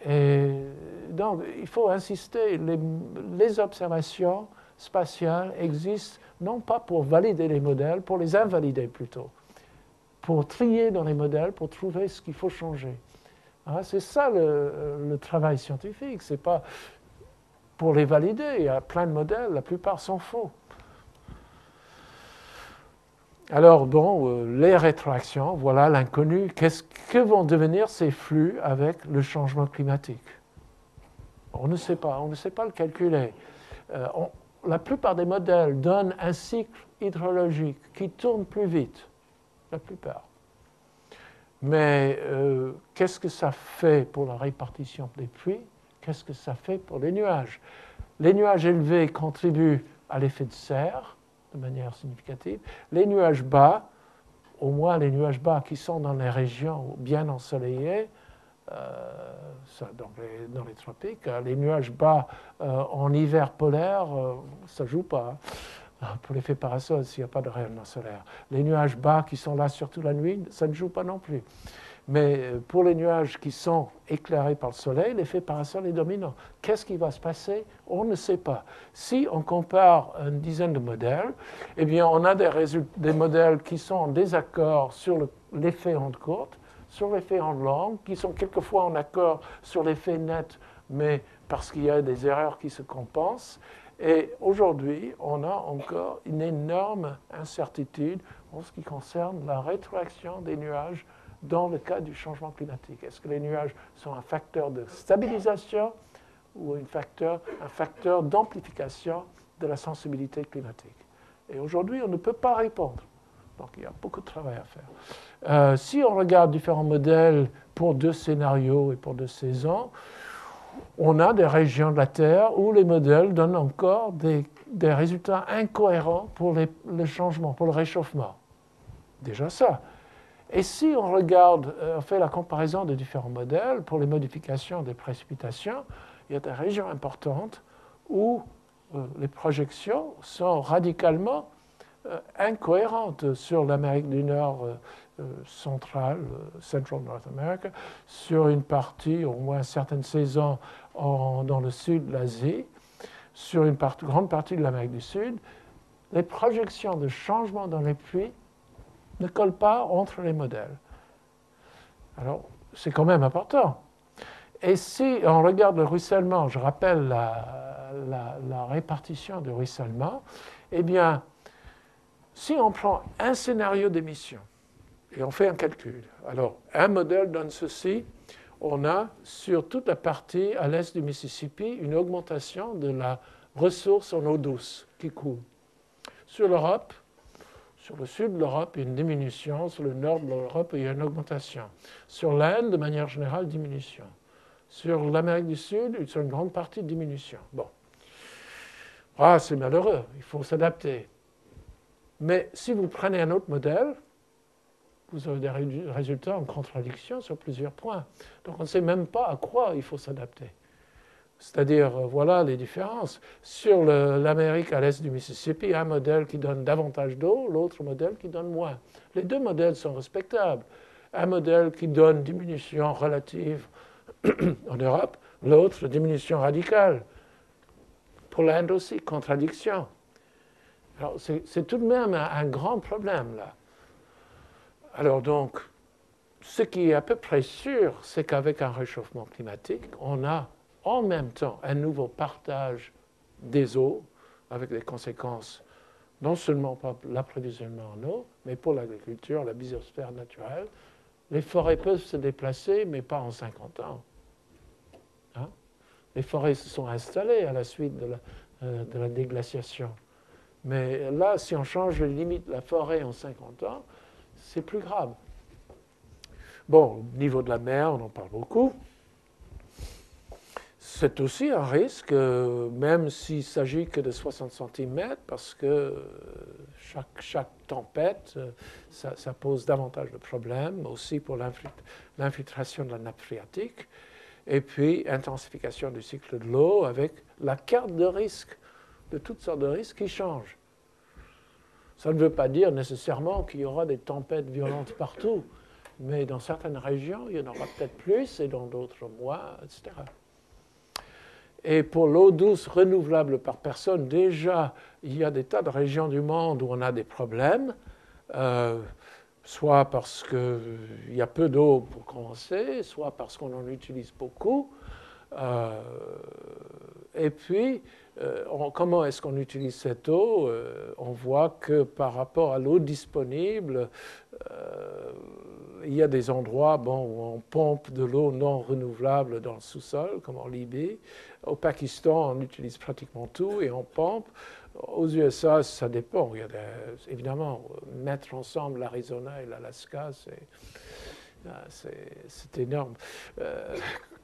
Et donc, il faut insister, les observations spatiales existent non pas pour valider les modèles, pour les invalider plutôt, pour trier dans les modèles, pour trouver ce qu'il faut changer. C'est ça le travail scientifique, c'est pas pour les valider, il y a plein de modèles, la plupart sont faux. Alors, bon, les rétroactions, voilà l'inconnu. Que vont devenir ces flux avec le changement climatique? On ne sait pas, on ne sait pas le calculer. La plupart des modèles donnent un cycle hydrologique qui tourne plus vite, la plupart. Mais qu'est-ce que ça fait pour la répartition des pluies? Qu'est-ce que ça fait pour les nuages? Les nuages élevés contribuent à l'effet de serre de manière significative. Les nuages bas, au moins les nuages bas qui sont dans les régions bien ensoleillées, dans les tropiques, les nuages bas en hiver polaire, ça ne joue pas. Pour l'effet parasol, s'il n'y a pas de rayonnement solaire. Les nuages bas qui sont là surtout la nuit, ça ne joue pas non plus. Mais pour les nuages qui sont éclairés par le soleil, l'effet parasol est dominant. Qu'est-ce qui va se passer? On ne sait pas. Si on compare une dizaine de modèles, eh bien, on a des modèles qui sont en désaccord sur l'effet onde courte, sur l'effet onde longue, qui sont quelquefois en accord sur l'effet net, mais parce qu'il y a des erreurs qui se compensent. Et aujourd'hui, on a encore une énorme incertitude en ce qui concerne la rétroaction des nuages dans le cas du changement climatique. Est-ce que les nuages sont un facteur de stabilisation ou un facteur d'amplification de la sensibilité climatique? Et aujourd'hui, on ne peut pas répondre. Donc, il y a beaucoup de travail à faire. Si on regarde différents modèles pour 2 scénarios et pour 2 saisons, on a des régions de la Terre où les modèles donnent encore des résultats incohérents pour le changement, pour le réchauffement. Déjà ça. Et si on regarde, on fait la comparaison de différents modèles pour les modifications des précipitations, il y a des régions importantes où les projections sont radicalement incohérentes sur l'Amérique du Nord centrale, Central North America, sur une partie, au moins certaines saisons dans le sud de l'Asie, sur une grande partie de l'Amérique du Sud, les projections de changement dans les pluies ne collent pas entre les modèles. Alors, c'est quand même important. Et si on regarde le ruissellement, je rappelle la répartition du ruissellement, eh bien, si on prend un scénario d'émission et on fait un calcul, alors un modèle donne ceci, on a sur toute la partie à l'est du Mississippi une augmentation de la ressource en eau douce qui coule. Sur l'Europe, sur le sud de l'Europe, il y a une diminution. Sur le nord de l'Europe, il y a une augmentation. Sur l'Inde, de manière générale, diminution. Sur l'Amérique du Sud, sur une grande partie, diminution. Bon. Ah, c'est malheureux, il faut s'adapter. Mais si vous prenez un autre modèle, vous avez des résultats en contradiction sur plusieurs points. Donc on ne sait même pas à quoi il faut s'adapter. C'est-à-dire, voilà les différences. Sur l'Amérique à l'est du Mississippi, un modèle qui donne davantage d'eau, l'autre modèle qui donne moins. Les deux modèles sont respectables. Un modèle qui donne diminution relative en Europe, l'autre diminution radicale. Pour l'Inde aussi, contradiction. Alors, c'est tout de même un grand problème, là. Alors donc, ce qui est à peu près sûr, c'est qu'avec un réchauffement climatique, on a en même temps un nouveau partage des eaux, avec des conséquences non seulement pour l'approvisionnement en eau, mais pour l'agriculture, la biosphère naturelle. Les forêts peuvent se déplacer, mais pas en 50 ans. Hein? Les forêts se sont installées à la suite de la déglaciation. Mais là, si on change les limites de la forêt en 50 ans, c'est plus grave. Bon, au niveau de la mer, on en parle beaucoup. C'est aussi un risque, même s'il ne s'agit que de 60 cm, parce que chaque tempête, ça pose davantage de problèmes, aussi pour l'infiltration de la nappe phréatique, et puis intensification du cycle de l'eau avec la carte de risque, de toutes sortes de risques qui changent. Ça ne veut pas dire nécessairement qu'il y aura des tempêtes violentes partout, mais dans certaines régions, il y en aura peut-être plus, et dans d'autres moins, etc. Et pour l'eau douce renouvelable par personne, déjà, il y a des tas de régions du monde où on a des problèmes, soit parce qu'il y a peu d'eau pour commencer, soit parce qu'on en utilise beaucoup. Et puis, comment est-ce qu'on utilise cette eau? On voit que par rapport à l'eau disponible, il y a des endroits où on pompe de l'eau non renouvelable dans le sous-sol, comme en Libye. Au Pakistan, on utilise pratiquement tout et on pompe. Aux USA, ça dépend. Évidemment, mettre ensemble l'Arizona et l'Alaska, c'est énorme.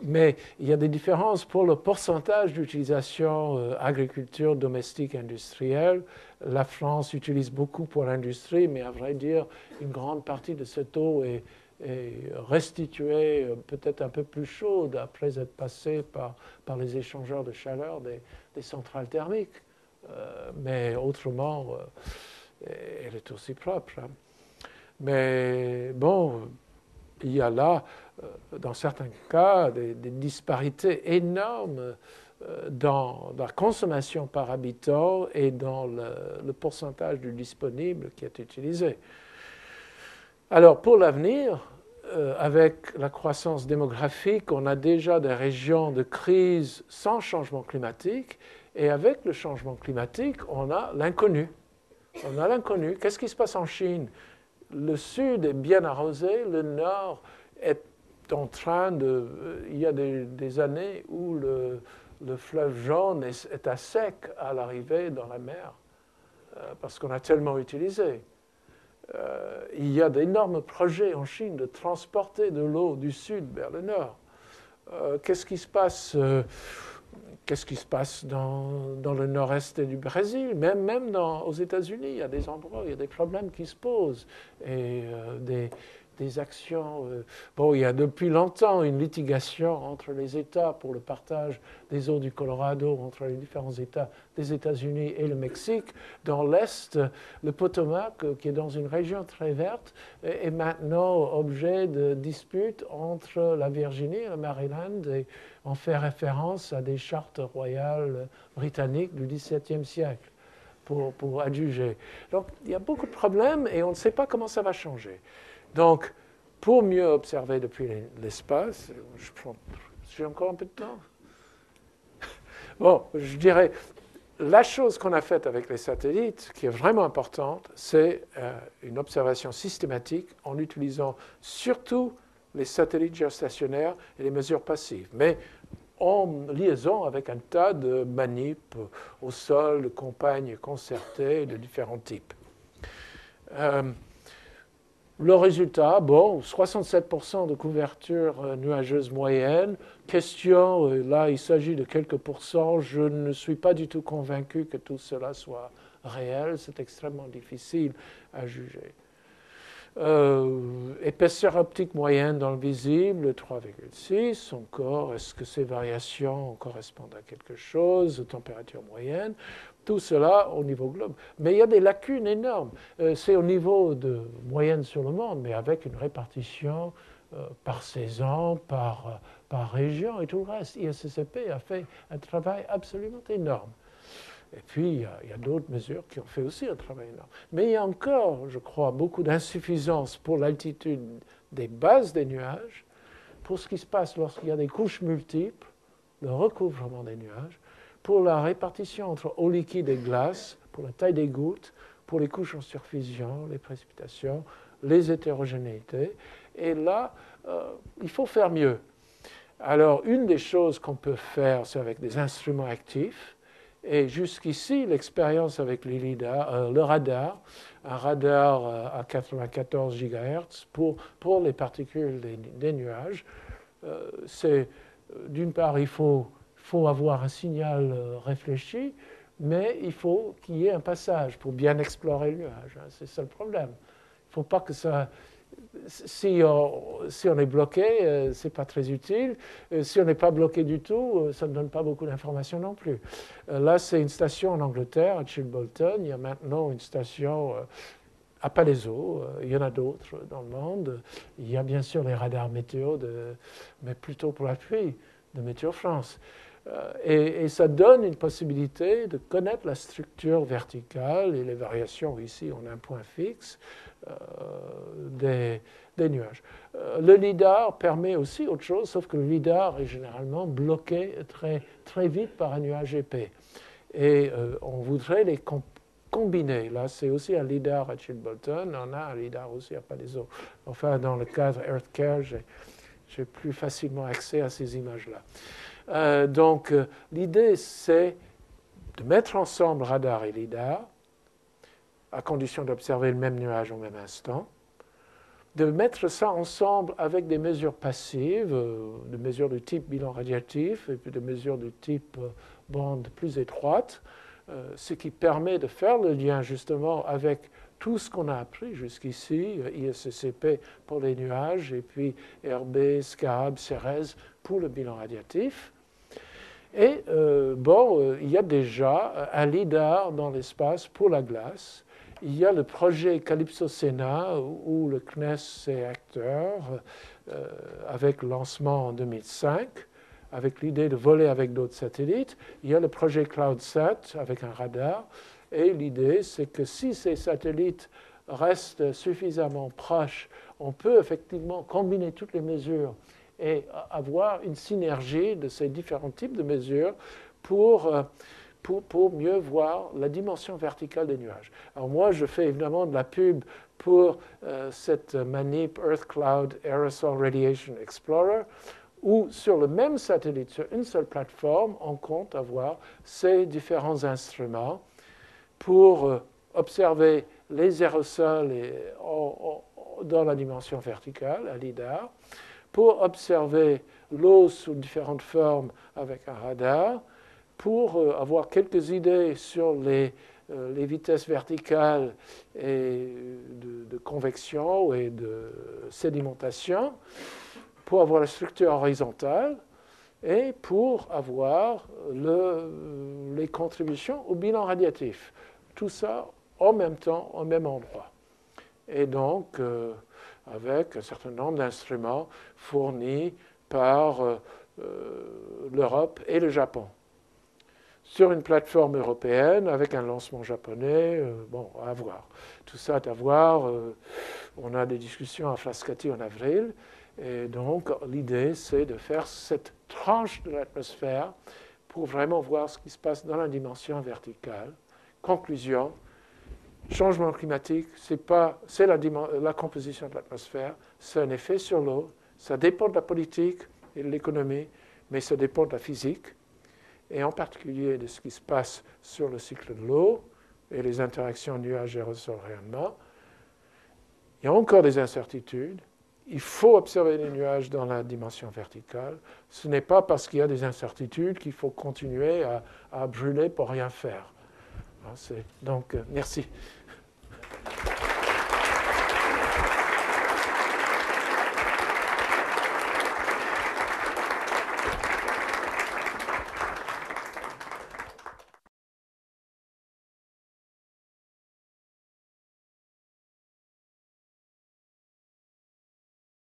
Mais il y a des différences pour le pourcentage d'utilisation agriculture domestique industrielle. La France utilise beaucoup pour l'industrie, mais à vrai dire, une grande partie de cette eau est restituée peut-être un peu plus chaude après être passée par les échangeurs de chaleur des centrales thermiques. Mais autrement, elle est aussi propre. Hein. Mais bon, il y a là, dans certains cas, des disparités énormes dans la consommation par habitant et dans le pourcentage du disponible qui est utilisé. Alors, pour l'avenir, avec la croissance démographique, on a déjà des régions de crise sans changement climatique, et avec le changement climatique, on a l'inconnu. On a l'inconnu. Qu'est-ce qui se passe en Chine? Le sud est bien arrosé, le nord est en train de... Il y a des années où le fleuve jaune est à sec à l'arrivée dans la mer, parce qu'on a tellement utilisé. Il y a d'énormes projets en Chine de transporter de l'eau du sud vers le nord. Qu'est-ce qui se passe dans le nord-est du Brésil? Même aux États-Unis, il y a des endroits où il y a des problèmes qui se posent et des actions. Bon, il y a depuis longtemps une litigation entre les États pour le partage des eaux du Colorado entre les différents États des États-Unis et le Mexique. Dans l'Est, le Potomac, qui est dans une région très verte, est maintenant objet de disputes entre la Virginie et le Maryland. Et on fait référence à des chartes royales britanniques du XVIIe siècle pour adjuger. Donc, il y a beaucoup de problèmes et on ne sait pas comment ça va changer. Donc, pour mieux observer depuis l'espace, j'ai encore un peu de temps. Bon, je dirais, la chose qu'on a faite avec les satellites, qui est vraiment importante, c'est une observation systématique en utilisant surtout les satellites géostationnaires et les mesures passives, mais en liaison avec un tas de manips au sol, de campagnes concertées de différents types. Le résultat, bon, 67% de couverture nuageuse moyenne. Question, là, il s'agit de quelques pourcents. Je ne suis pas du tout convaincu que tout cela soit réel. C'est extrêmement difficile à juger. Épaisseur optique moyenne dans le visible, 3,6. Encore, est-ce que ces variations correspondent à quelque chose? Température moyenne. Tout cela au niveau global. Mais il y a des lacunes énormes. C'est au niveau de moyenne sur le monde, mais avec une répartition par saison, par région et tout le reste. ISSCP a fait un travail absolument énorme. Et puis, il y a d'autres mesures qui ont fait aussi un travail énorme. Mais il y a encore, je crois, beaucoup d'insuffisance pour l'altitude des bases des nuages, pour ce qui se passe lorsqu'il y a des couches multiples, le recouvrement des nuages, pour la répartition entre eau liquide et glace, pour la taille des gouttes, pour les couches en surfusion, les précipitations, les hétérogénéités. Et là, il faut faire mieux. Alors, une des choses qu'on peut faire, c'est avec des instruments actifs. Et jusqu'ici, l'expérience avec le radar, un radar à 94 GHz pour les particules des nuages, c'est, d'une part, il faut avoir un signal réfléchi, mais il faut qu'il y ait un passage pour bien explorer le nuage. C'est ça le problème. Il ne faut pas que ça... Si on est bloqué, ce n'est pas très utile. Si on n'est pas bloqué du tout, ça ne donne pas beaucoup d'informations non plus. Là, c'est une station en Angleterre, à Chilbolton. Il y a maintenant une station à Palaiseau. Il y en a d'autres dans le monde. Il y a bien sûr les radars météo, mais plutôt pour la pluie, de Météo France. Et ça donne une possibilité de connaître la structure verticale et les variations. Ici, on a un point fixe des nuages. Le LIDAR permet aussi autre chose, sauf que le LIDAR est généralement bloqué très, très vite par un nuage épais. et on voudrait les combiner. Là, c'est aussi un LIDAR à Chilbolton, on a un LIDAR aussi à Palaiseau. Enfin, dans le cadre EarthCare, j'ai plus facilement accès à ces images-là. Donc, l'idée, c'est de mettre ensemble radar et LIDAR, à condition d'observer le même nuage au même instant, de mettre ça ensemble avec des mesures passives, des mesures de type bilan radiatif et puis des mesures de type bande plus étroite, ce qui permet de faire le lien justement avec tout ce qu'on a appris jusqu'ici, ISCCP pour les nuages et puis RB, SCAB, CERES pour le bilan radiatif. Et il y a déjà un LIDAR dans l'espace pour la glace. Il y a le projet Calypso-Sena où le CNES est acteur avec le lancement en 2005, avec l'idée de voler avec d'autres satellites. Il y a le projet CloudSat avec un radar. Et l'idée, c'est que si ces satellites restent suffisamment proches, on peut effectivement combiner toutes les mesures et avoir une synergie de ces différents types de mesures pour mieux voir la dimension verticale des nuages. Alors moi, je fais évidemment de la pub pour cette manip Earth Cloud Aerosol Radiation Explorer, où sur le même satellite, sur une seule plateforme, on compte avoir ces différents instruments pour observer les aérosols dans la dimension verticale, à LIDAR, pour observer l'eau sous différentes formes avec un radar, pour avoir quelques idées sur les vitesses verticales et de convection et de sédimentation, pour avoir la structure horizontale et pour avoir les contributions au bilan radiatif. Tout ça en même temps, au même endroit. Et donc, avec un certain nombre d'instruments fournis par l'Europe et le Japon. Sur une plateforme européenne, avec un lancement japonais, à voir. Tout ça à voir. On a des discussions à Frascati en avril. Et donc, l'idée, c'est de faire cette tranche de l'atmosphère pour vraiment voir ce qui se passe dans la dimension verticale. Conclusion, changement climatique, c'est la composition de l'atmosphère, c'est un effet sur l'eau, ça dépend de la politique et de l'économie, mais ça dépend de la physique, et en particulier de ce qui se passe sur le cycle de l'eau et les interactions nuages-aérosols-rayonnement. Il y a encore des incertitudes. Il faut observer les nuages dans la dimension verticale. Ce n'est pas parce qu'il y a des incertitudes qu'il faut continuer à brûler pour rien faire. Donc, merci.